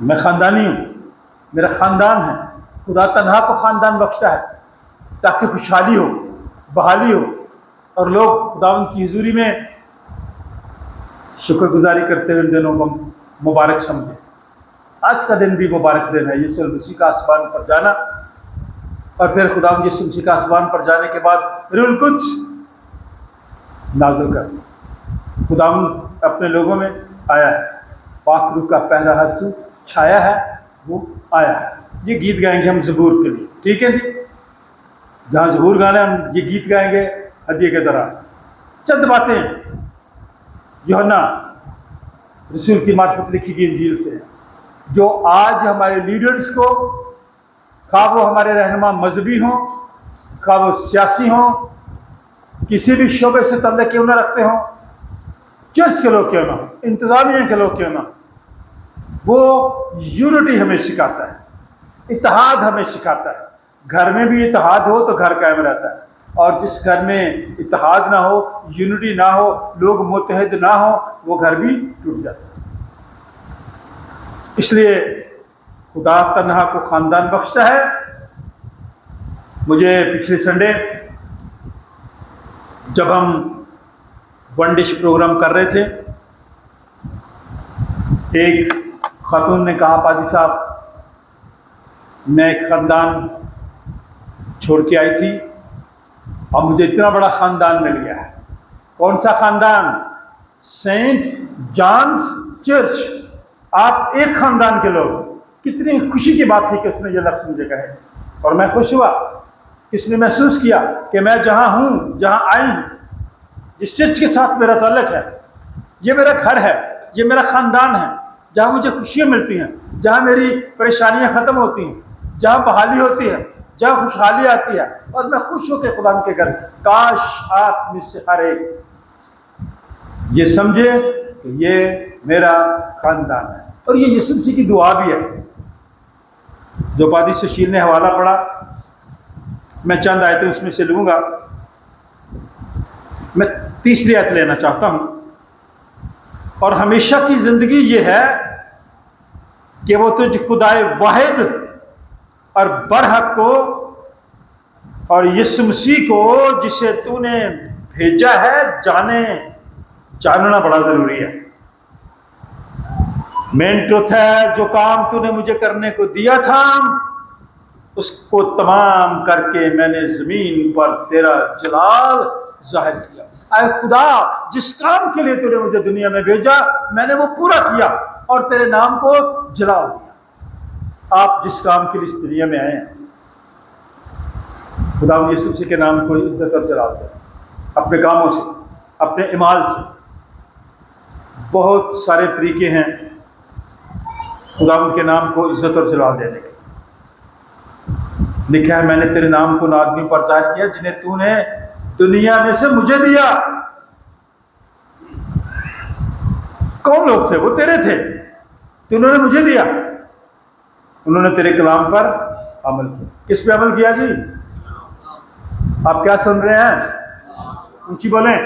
मैं ख़ानदानी हूँ, मेरा ख़ानदान है। खुदा तन्हा को ख़ानदान बख्शता है ताकि खुशहाली हो, बहाली हो, और लोग खुदावंद की हुजूरी में शुक्रगुजारी करते हुए इन दिनों को मुबारक समझें। आज का दिन भी मुबारक दिन है, यीशु मसीह का आसमान पर जाना, और फिर खुदावंद यीशु मसीह का आसमान पर जाने के बाद रूहुल कुद्स नाज़िल कर। खुदावंद अपने लोगों में आया है, पाक रूह का पहला हर्षू छाया है, वो आया है। ये गीत गाएंगे हम ज़बूर के लिए, ठीक है जी? जहाँ ज़बूर गाना हम ये गीत गाएंगे हदिये के दौरान। चंद बातें यूहन्ना रसूल की मार्फत लिखी गई इंजील से, जो आज हमारे लीडर्स को, खा वो हमारे रहनुमा मजहबी हों, खा वो सियासी हों, किसी भी शोबे से तल्लुक़ क्यों ना रखते हों, चर्च के लोग क्यों ना, इंतज़ामिया के लोग क्यों ना, वो यूनिटी हमें सिखाता है, इत्तेहाद हमें सिखाता है। घर में भी इत्तेहाद हो तो घर कायम रहता है, और जिस घर में इत्तेहाद ना हो, यूनिटी ना हो, लोग मुत्तहद ना हो, वो घर भी टूट जाता है। इसलिए खुदा तन्हा को ख़ानदान बख्शता है। मुझे पिछले संडे जब हम वन डिश प्रोग्राम कर रहे थे, एक खातून ने कहा, पादी साहब मैं एक ख़ानदान छोड़ के आई थी और मुझे इतना बड़ा ख़ानदान मिल गया है। कौन सा ख़ानदान? Saint John's church. आप एक ख़ानदान के लोग। कितनी खुशी की बात थी कि उसने ये लफ्ज़ मुझे कहे, और मैं खुश हुआ। किसने महसूस किया कि मैं जहाँ हूँ, जहाँ आई हूँ, जिस चर्च के साथ मेरा ताल्लुक़ है, ये मेरा घर है, ये मेरा ख़ानदान है, जहाँ मुझे खुशियाँ मिलती हैं, जहाँ मेरी परेशानियाँ ख़त्म होती हैं, जहाँ बहाली होती है, जहाँ खुशहाली आती है, और मैं खुश हूँ कि खुदा के घर। काश आप में से हर एक ये समझे कि ये मेरा ख़ानदान है। और ये यीशु मसीह की दुआ भी है जो पादी सुशील ने हवाला पढ़ा। मैं चंद आयतें उसमें से लूँगा। मैं तीसरी आयत लेना चाहता हूँ। और हमेशा की ज़िंदगी ये है कि वो तुझ खुदाए वाहिद और बरहक को और यीशु मसीह को, जिसे तूने भेजा है, जानना बड़ा ज़रूरी है। मेन ट्रुथ है, जो काम तूने मुझे करने को दिया था उसको तमाम करके मैंने ज़मीन पर तेरा जलाल जाहिर किया। ऐ खुदा, जिस काम के लिए तूने मुझे दुनिया में भेजा मैंने वो पूरा किया और तेरे नाम को जला दिया। आप जिस काम के लिए इस दुनिया में आए हैं, खुदा यीशु मसीह के नाम को इज्जत और जलाल दें, अपने कामों से, अपने इमाल से। बहुत सारे तरीके हैं खुदा के नाम को इज्जत और जलाल देने के। लिखा है, मैंने तेरे नाम को उन आदमी पर जाहिर किया जिन्हें तूने दुनिया में से मुझे दिया। कौन लोग थे? वो तेरे थे, तूने मुझे दिया। उन्होंने तेरे कलाम पर अमल किया। किस पे अमल किया जी? आप क्या सुन रहे हैं? ऊंची बोलें।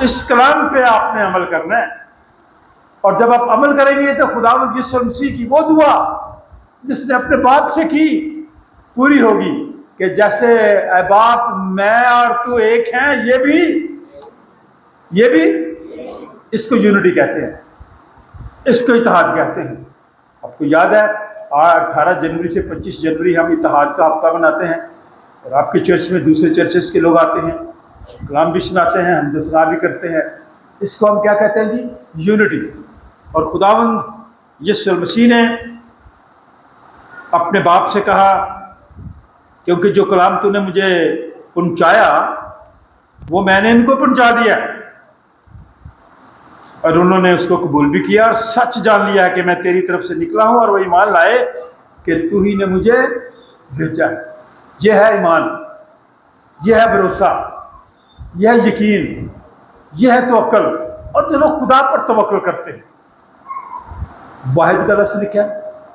इस कलाम पे आपने अमल करना है। और जब आप अमल करेंगे तो खुदावंद यीशु मसीह की वो दुआ जिसने अपने बाप से की पूरी होगी कि जैसे ऐ बाप मैं और तू एक हैं, ये भी इसको यूनिटी कहते हैं, इसको इत्तेहाद कहते हैं। आपको याद है 18 जनवरी से 25 जनवरी हम इत्तेहाद का हफ्ता मनाते हैं, और आपके चर्च में दूसरे चर्चेस के लोग आते हैं, कलाम भी सुनाते हैं, हम दसना भी करते हैं। इसको हम क्या कहते हैं जी? यूनिटी। और खुदावंद यीशु मसीह ने अपने बाप से कहा, क्योंकि जो कलाम तूने मुझे पहुंचाया वो मैंने इनको पहुंचा दिया, और उन्होंने उसको कबूल भी किया और सच जान लिया कि मैं तेरी तरफ से निकला हूं, और वो ईमान लाए कि तू ही ने मुझे भेजा है। यह है ईमान, यह है भरोसा, यह है यकीन, यह है तवक्कुल। और जो लोग खुदा पर तवक्कुल करते हैं, वाहिद का लफ्ज़ लिखा है।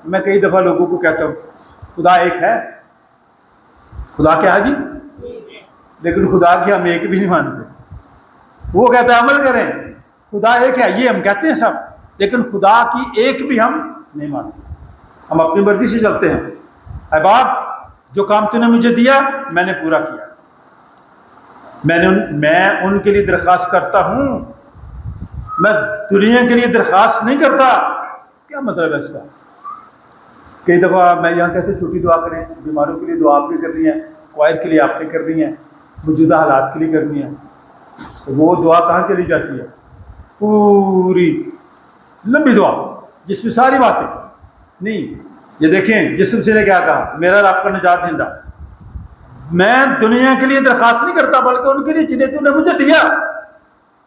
मैं कई दफ़ा लोगों को कहता हूँ खुदा एक है। खुदा क्या है जी? लेकिन खुदा की हम एक भी नहीं मानते। वो कहता है अमल करें, खुदा एक है, ये हम कहते हैं सब, लेकिन खुदा की एक भी हम नहीं मानते। हम अपनी मर्जी से चलते हैं। ऐ बाप, जो काम तूने मुझे दिया मैंने पूरा किया। मैं उनके लिए दरख्वास्त करता हूँ, मैं दुनिया के लिए दरख्वास्त नहीं करता। क्या मतलब है इसका? कई दफ़ा मैं यहाँ कहते छोटी दुआ करें, बीमारों के लिए दुआ आपने करनी है, क्वायर के लिए आपने करनी है, मौजूदा हालात के लिए करनी है। तो वो दुआ कहाँ चली जाती है? पूरी लंबी दुआ जिसमें सारी बातें नहीं। ये देखें यीशु मसीह ने क्या कहा, मेरा और आपका निजात देंदा। मैं दुनिया के लिए दरख्वास्त नहीं करता, बल्कि उनके लिए जिन्हें तूने मुझे दिया,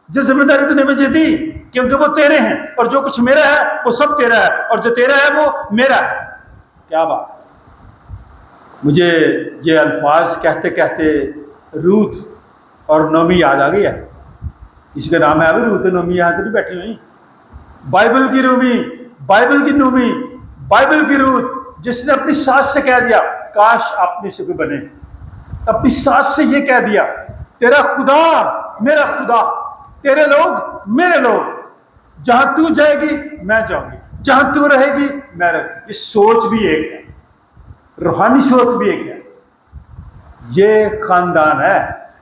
जो जिम्मेदारी तूने मुझे दी, क्योंकि वो तेरे हैं, और जो कुछ मेरा है वो सब तेरा है, और जो तेरा है वो मेरा है। क्या बात! मुझे ये अल्फाज कहते कहते रूथ और नोमी याद आ गया। इसका नाम है अभी रूथ। नोमी यहाँ तो नहीं बैठी हुई। बाइबल की रूमी, बाइबल की नोमी, बाइबल की रूथ, जिसने अपनी सास से कह दिया, काश आपने से कोई बने, अपनी सास से ये कह दिया, तेरा खुदा मेरा खुदा, तेरे लोग मेरे लोग, जहां तू जाएगी मैं जाऊंगी, जहां तू रहेगी मैं रहूंगी। ये सोच भी एक है, रूहानी सोच भी एक है। ये खानदान है,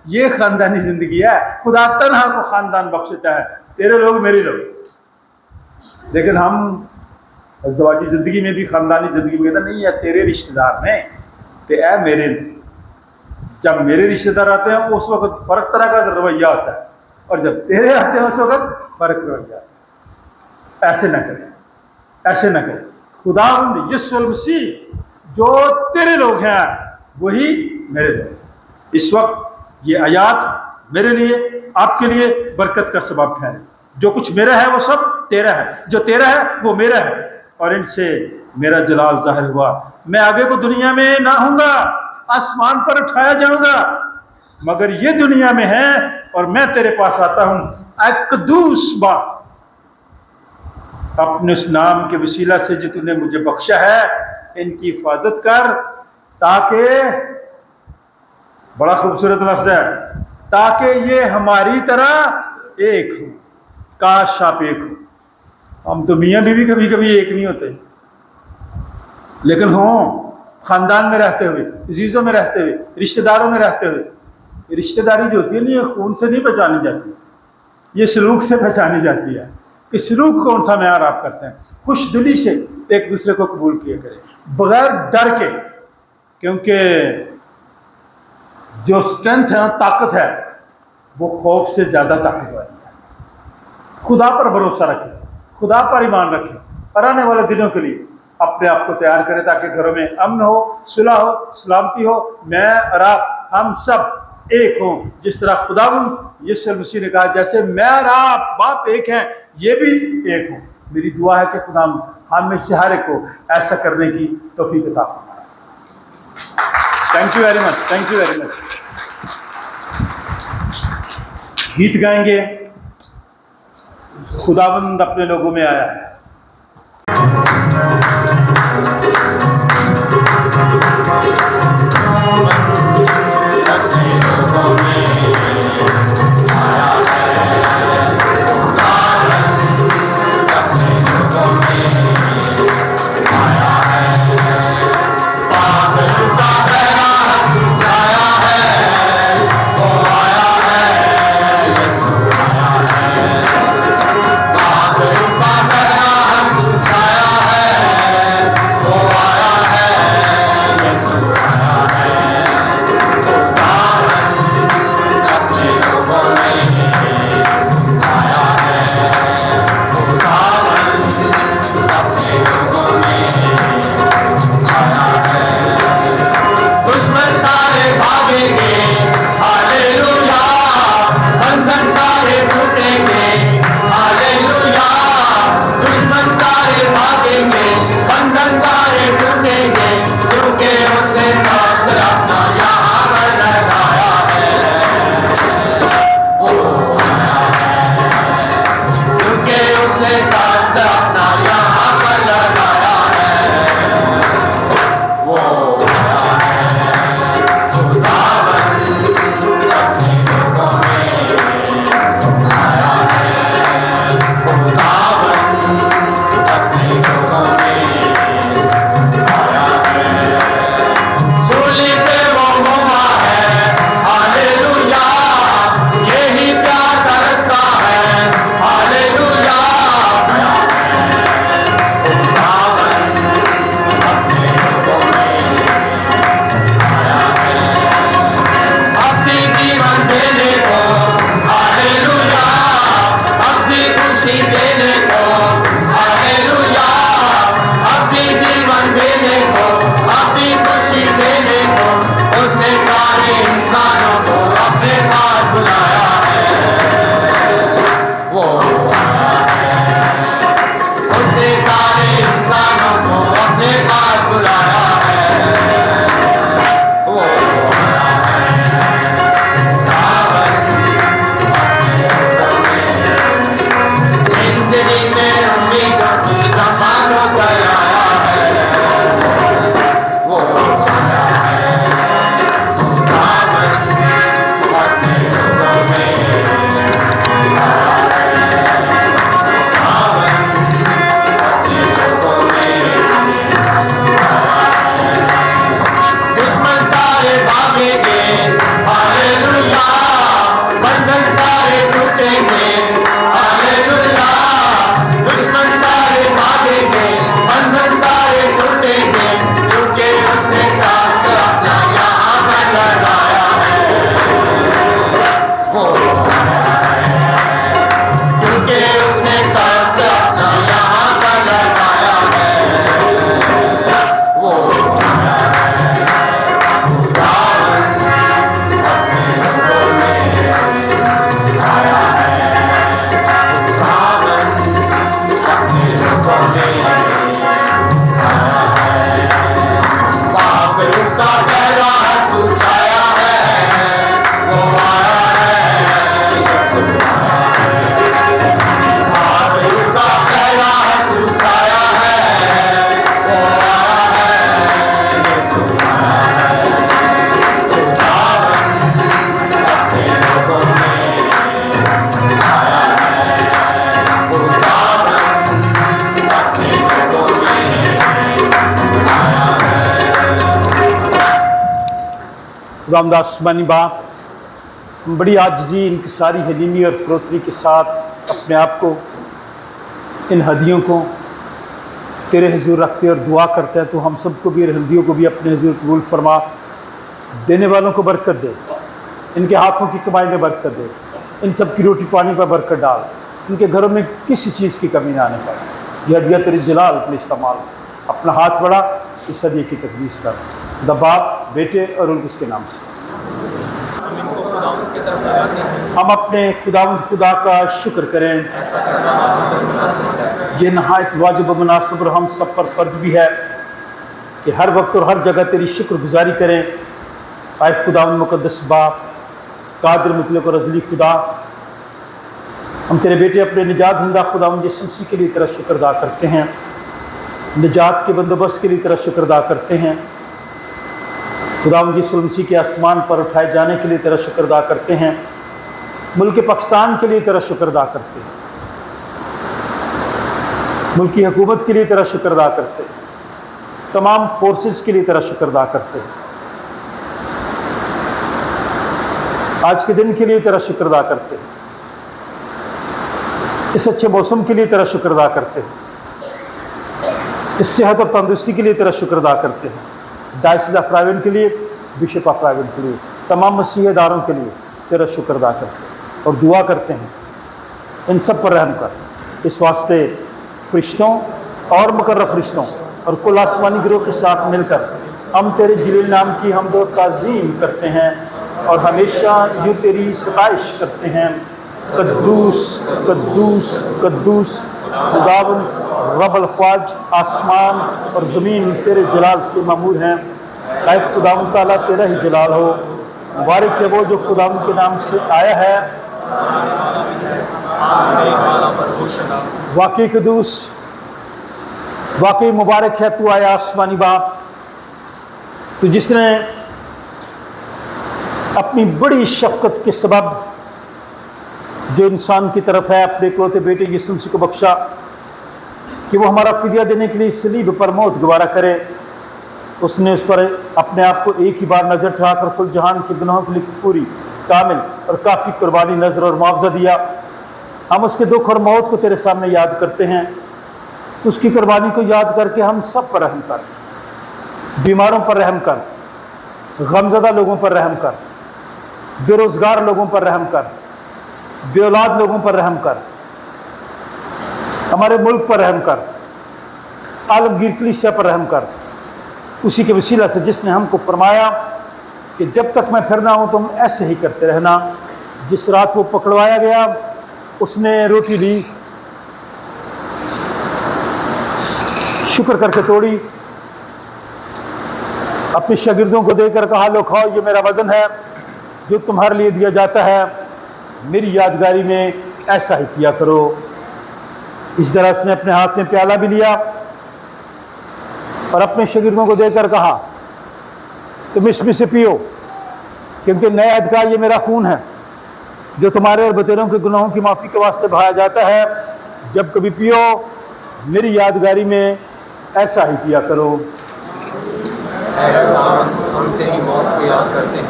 ये खानदानी जिंदगी है। खुदा तन्हा को खानदान बख्शता है, तेरे लोग मेरे लोग। लेकिन हम अज़दवाजी जिंदगी में भी, खानदानी जिंदगी में कहते नहीं है तेरे रिश्तेदार ने, ते है मेरे। जब मेरे रिश्तेदार आते हैं उस वक्त फर्क तरह का रवैया होता है, और जब तेरे आते हैं उस वक्त फर्क रवैया। ऐसे न करें, ऐसे न करें। खुदावंद यीशु मसीह जो तेरे लोग हैं वही मेरे लोग। इस वक्त ये आयात मेरे लिए, आपके लिए बरकत का सबब ठहरे। जो कुछ मेरा है वो सब तेरा है, जो तेरा है वो मेरा है, और इनसे मेरा जलाल जाहिर हुआ। मैं आगे को दुनिया में ना होऊंगा, आसमान पर उठाया जाऊंगा, मगर ये दुनिया में है और मैं तेरे पास आता हूं। क़ुद्दूस बाप, अपने उस नाम के वसीला से जो तूने मुझे बख्शा है, इनकी हिफाजत कर, ताकि, बड़ा खूबसूरत लफ्ज़ है, ताकि ये हमारी तरह एक हो। काश आप एक हो। हम तो मियाँ बीवी कभी कभी एक नहीं होते, लेकिन हों ख़ानदान में रहते हुए, अजीज़ों में रहते हुए, रिश्तेदारों में रहते हुए। रिश्तेदारी जो होती है ना, ये खून से नहीं पहचानी जाती, ये सलूक से पहचानी जाती है कि सलूक कौन सा मेयार आप करते हैं। खुश दिली से एक दूसरे को कबूल किया करें, बगैर डर के, क्योंकि जो स्ट्रेंथ है, ताकत है, वो खौफ से ज़्यादा ताकत वाली है। खुदा पर भरोसा रखें, खुदा पर ईमान रखें, और आने वाले दिनों के लिए अपने आप को तैयार करें, ताकि घरों में अमन हो, सुलह हो, सलामती हो। मैं और आप, हम सब एक हों, जिस तरह खुदावंद यीशु मसीह ने कहा, जैसे मैं और आप बाप एक हैं, ये भी एक हों। मेरी दुआ है कि खुदा हम में से हर एक को ऐसा करने की तौफीक अता फरमाए। Thank you very much, thank you very much. गीत गाएंगे, खुदावंद अपने लोगों में आया है। Oh खुदावंद आसमानी बाप, हम बड़ी आजिज़ी, इनकिसारी, हलीमी और फरोतनी के साथ अपने आप को, इन हदियों को तेरे हुजूर रखते और दुआ करते हैं। तो हम सबको भी, हदियों को भी अपने हुजूर कबूल फरमा। देने वालों को बरकत दे, इनके हाथों की कमाई में बरकत दे, इन सब की रोटी पानी पर बरकत डाल, इनके घरों में किसी चीज़ की कमी ना आने पाए। यह हदिया तेरे जलाल अपने इस्तेमाल, अपना हाथ बढ़ा, इस हदिये की तकदीस कर, खुदा बाप, बेटे और उसके नाम से। हम अपने खुदावंद खुदा का शुक्र करें। ये नहायत वाजिब व मुनासिब और हम सब पर फर्ज भी है कि हर वक्त और हर जगह तेरी शुक्रगुजारी करें। आए खुदावंद मुक़द्दस बाप, कादिर मुतलक और अज़ली खुदा, हम तेरे बेटे अपने निजात हिंदा खुदावंद यीशु मसीह के लिए तेरा शुक्र अदा करते हैं, निजात के बंदोबस्त के लिए तेरा शुक्र अदा करते हैं। खुदावंद यीशु मसीह के आसमान पर उठाए जाने के लिए तेरा शुक्र अदा करते हैं। मुल्क पाकिस्तान के लिए तेरा शुक्र अदा करते हैं, मुल्क की हुकूमत के लिए तेरा शुक्र अदा करते हैं, तमाम फोर्सेस के लिए तेरा शुक्र अदा करते हैं, आज के दिन के लिए तेरा शुक्र अदा करते हैं, इस अच्छे मौसम के लिए तेरा शुक्र अदा करते हैं, इस सेहत और तंदुरुस्ती के लिए तेरा शुक्र अदा करते हैं, डायसिस अफ्राविन के लिए, बिशप अफ्राविन के लिए, तमाम मसीहदारों के लिए तेरा शुक्र अदा करते हैं और दुआ करते हैं इन सब पर रहम कर। इस वास्ते फरिश्तों और मुकर्रब फरिश्तों और कुल आसमानी गिरोह के साथ मिलकर हम तेरे जलील नाम की हमद व ताज़ीम करते हैं और हमेशा यूँ तेरी सताइश करते हैं। कद्दूस कद्दूस कद्दूस खुदावंद रब्बुल फ़वाज, आसमान और ज़मीन तेरे जलाल से मामूर हैं। लायक खुदावंद ताला तेरा ही जलाल हो। मुबारक है वो जो खुदावंद के नाम से आया है। वाकई कद्दूस, वाकई मुबारक है तू आया आसमानी बाप, तो जिसने अपनी बड़ी शफ़क़त के सबब जो इंसान की तरफ है अपने इकलौते बेटे यीशु मसीह को बख्शा कि वो हमारा फ़िदिया देने के लिए सलीब पर मौत गवारा करे। उसने उस पर अपने आप को एक ही बार नज़र चढ़ाकर कुल जहान के गुनाहों के लिए पूरी, कामिल और काफ़ी कुर्बानी, नज़र और मुआवजा दिया। हम उसके दुख और मौत को तेरे सामने याद करते हैं। उसकी कुर्बानी को याद करके हम सब पर रहम कर, बीमारों पर रहम कर, गमज़दा लोगों पर रहम कर, बेरोज़गार लोगों पर रहम कर, बेऔलाद लोगों पर रहम कर, हमारे मुल्क पर रहम कर, आलमगीर कलीसिया पर रहम कर। उसी के वसीला से जिसने हमको फरमाया कि जब तक मैं फिरना हूँ तुम ऐसे ही करते रहना। जिस रात वो पकड़वाया गया उसने रोटी ली, शुक्र करके तोड़ी, अपने शागिर्दों को देकर कहा, लो खाओ, ये मेरा वज़न है जो तुम्हारे लिए दिया जाता है, मेरी यादगारी में ऐसा ही किया करो। इस तरह उसने अपने हाथ में प्याला भी लिया और अपने शागिर्दों को देकर कहा, तुम इसमें से पियो, क्योंकि नए अहद का ये मेरा खून है जो तुम्हारे और बतेरों के गुनाहों की माफ़ी के वास्ते बहाया जाता है। जब कभी पियो मेरी यादगारी में ऐसा ही किया करो। हम तेरी मौत को याद करते हैं,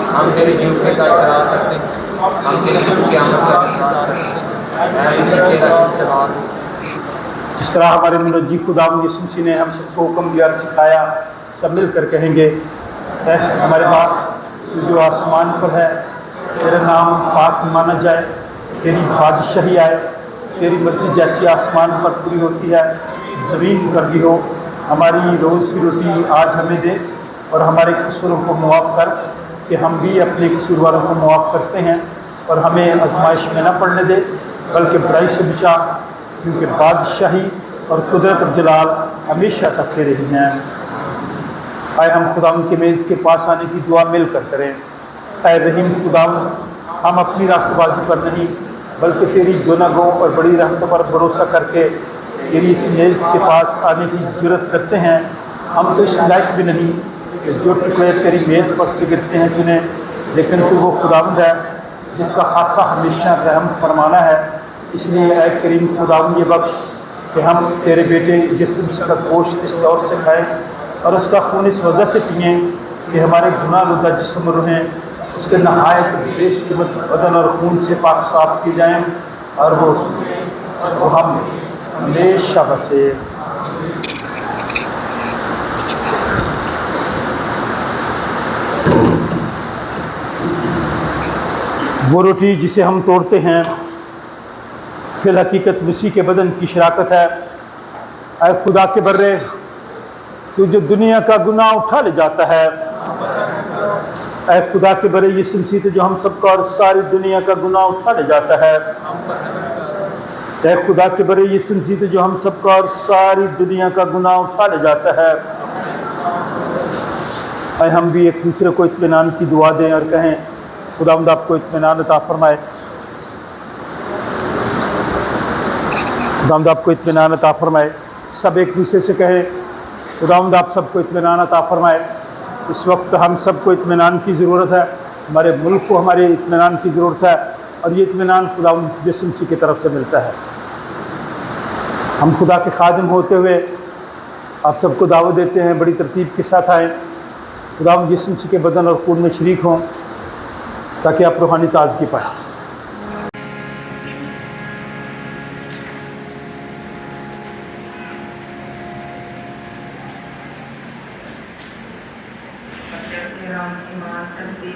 हम तेरे झूठे का इकरार करते हैं, हम तेरे क़यामत का इंतज़ार करते हैं। जिस तरह हमारे मुनज्जी खुदावंद यीशु मसीह ने हम सबको हुक्म दिया और सिखाया, सब मिलकर कहेंगे, हमारे बाप जो आसमान पर है, तेरा नाम पाक माना जाए, तेरी बादशाही आए, तेरी मर्ज़ी जैसी आसमान पर पूरी होती है ज़मीन पर भी हो। हमारी रोज़ की रोटी आज हमें दे और हमारे कसूरों को मुआफ़ कर कि हम भी अपने कसूर वालों को मुआफ़ करते हैं, और हमें आजमाइश में न पड़ने दे बल्कि बुराई से बचा, क्योंकि बादशाही और कुदरत और जलाल हमेशा तक तेरे ही हैं। आए हम खुदावंद के मेज़ के पास आने की दुआ मिलकर करें। ऐ रहीम खुदावंद, हम अपनी रास्तबाजी पर नहीं बल्कि तेरी गुनाहों और बड़ी रहमत पर भरोसा करके तेरी इस मेज़ के पास आने की जुर्रत करते हैं। हम तो इस लायक भी नहीं कि जो टुकड़े तेरी मेज़ पर से गिरते हैं जिन्हें, लेकिन तू वो खुदावंद है जिसका खासा हमेशा रहम फरमाना है। इसलिए ऐ करीम खुदावंद ये बख्श कि हम तेरे बेटे यीशु मसीह का गोश्त इस दौर से खाएँ और उसका खून इस वजह से पिएँ कि हमारे गुनाहगार जिस्म और रूहें उसके नहायत बेशकीमत बदन और खून से पाक साफ की जाएँ और वो हम हमेशा बसे। वो रोटी जिसे हम तोड़ते हैं फिल हकीकत मसीह के बदन की शराकत है। ऐ खुदा के बर्रे, तू जो दुनिया का गुनाह उठा ले जाता है, ऐ खुदा के बर्रे यीशु मसीह तो जो हम सबका और सारी दुनिया का गुनाह उठा ले जाता है। ऐ खुदा के बर्रे यीशु मसीह तो जो हम सबका और सारी दुनिया का गुनाह उठा ले जाता है। ऐ हम भी एक दूसरे को इत्मीनान की दुआ दें और कहें, खुदावंद आपको इत्मीनान अता फरमाए। खुदावंद आपको इत्मीनान अता फरमाए। सब एक दूसरे से कहें, खुदावंद आप सबको इत्मीनान अता फरमाए। इस वक्त हम सबको इत्मीनान की ज़रूरत है, हमारे मुल्क को हमारे इत्मीनान की ज़रूरत है और ये इत्मीनान खुदावंद यीशु मसीह की तरफ से मिलता है। हम खुदा के खादिम होते हुए आप सबको दावत देते हैं, बड़ी तरतीब के साथ आएँ, खुदावंद यीशु मसीह के बदन और खून में शरीक हों ताकि आप रूहानी ताज़गी पाएँ।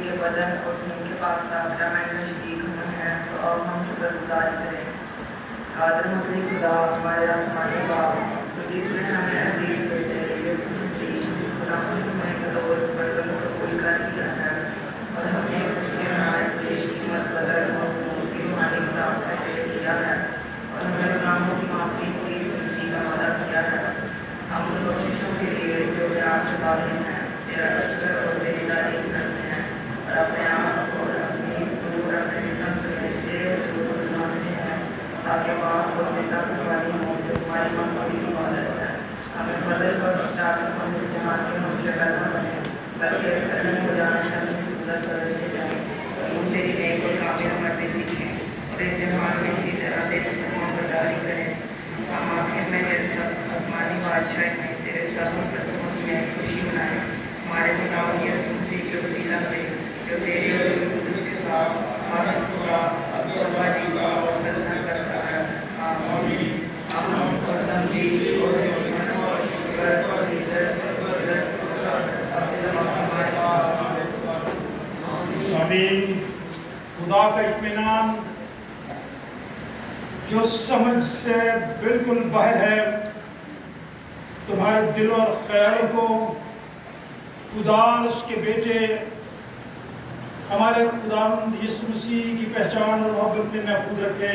के बदन और खून के पास साथ में शरीक हुए हैं, तो अब हम शुक्रगुजारी करें। कादर मुतलक खुदा हमारे आसमानी बाप, तो जिसने हमें अजीब बेटे यीशु मसीह खुदावंद में कबूल कर लिया है और हमने उसके नायक बेशकीमत बदन और खून की रूहानी ताकत से किया है और हमें गुनाहों की माफ़ी की खुशी का वादा किया है। हम उन बख्शिशों के लिए जो प्यार से बातें हैं, तेरा शुक्र और तेरी तारीफ करते हैं और अपने आप और अपनी दूर अपने जिस्म से तेरे हुजूर मानते हैं, ताकि बाप और पिता तुम्हारी हो जो तुम्हारी माफ़ी की इबादत है। हमें फजल बख्श ताकि हम इस जहान के मुशरकत न बने, बल्कि कदम हो जाने से हमें फुसलत करते जाएँ। हम तेरी नेक और कामिल मर्दी सीखें और इस जहान में इसी तरह तेरी फरमाबरदारी करें। हम आखिर में तेरे सब आसमानी बादशाह में तेरे सब कदमों में खुशी मनाएं। हमारे खुदावंद यीशु मसीह के वसीला से जो तेरे और कुदस के साथ हमारा खुदा अल्लाह जी का सजना करता है। आमीन। अब हम खुदावंद जी और रहमत और शुक्र और इज्जत और कुदरत आमीन। खुदा का इत्मीनान जो समझ से बिल्कुल बाहर है, तुम्हारे दिल और ख्यालों को खुदा उसके बेटे हमारे खुदावंद यीशु मसीह की पहचान और मोहब्बत में महफूज रखे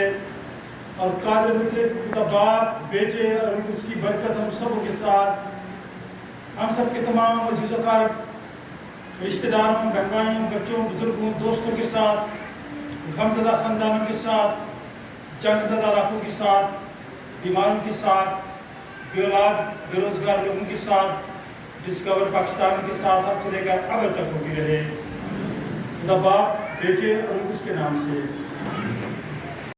और कादिर मुतलक खुदा बाप, बेटे और उसकी बरकत हम सब के साथ, हम सब के तमाम अज़ीज़ क़रीब रिश्तेदारों, बहन भाइयों, बच्चों, बुजुर्गों, दोस्तों के साथ, गमज़दा ख़ानदानों के साथ, जंगज़दा इलाकों के साथ, बीमारों के साथ, बेऔलाद बेरोज़गार लोगों के साथ, डिस्कवर पाकिस्तान के साथ अब से लेकर अब तक होती रहे। खुदा बाप, बेटे और उसके नाम से।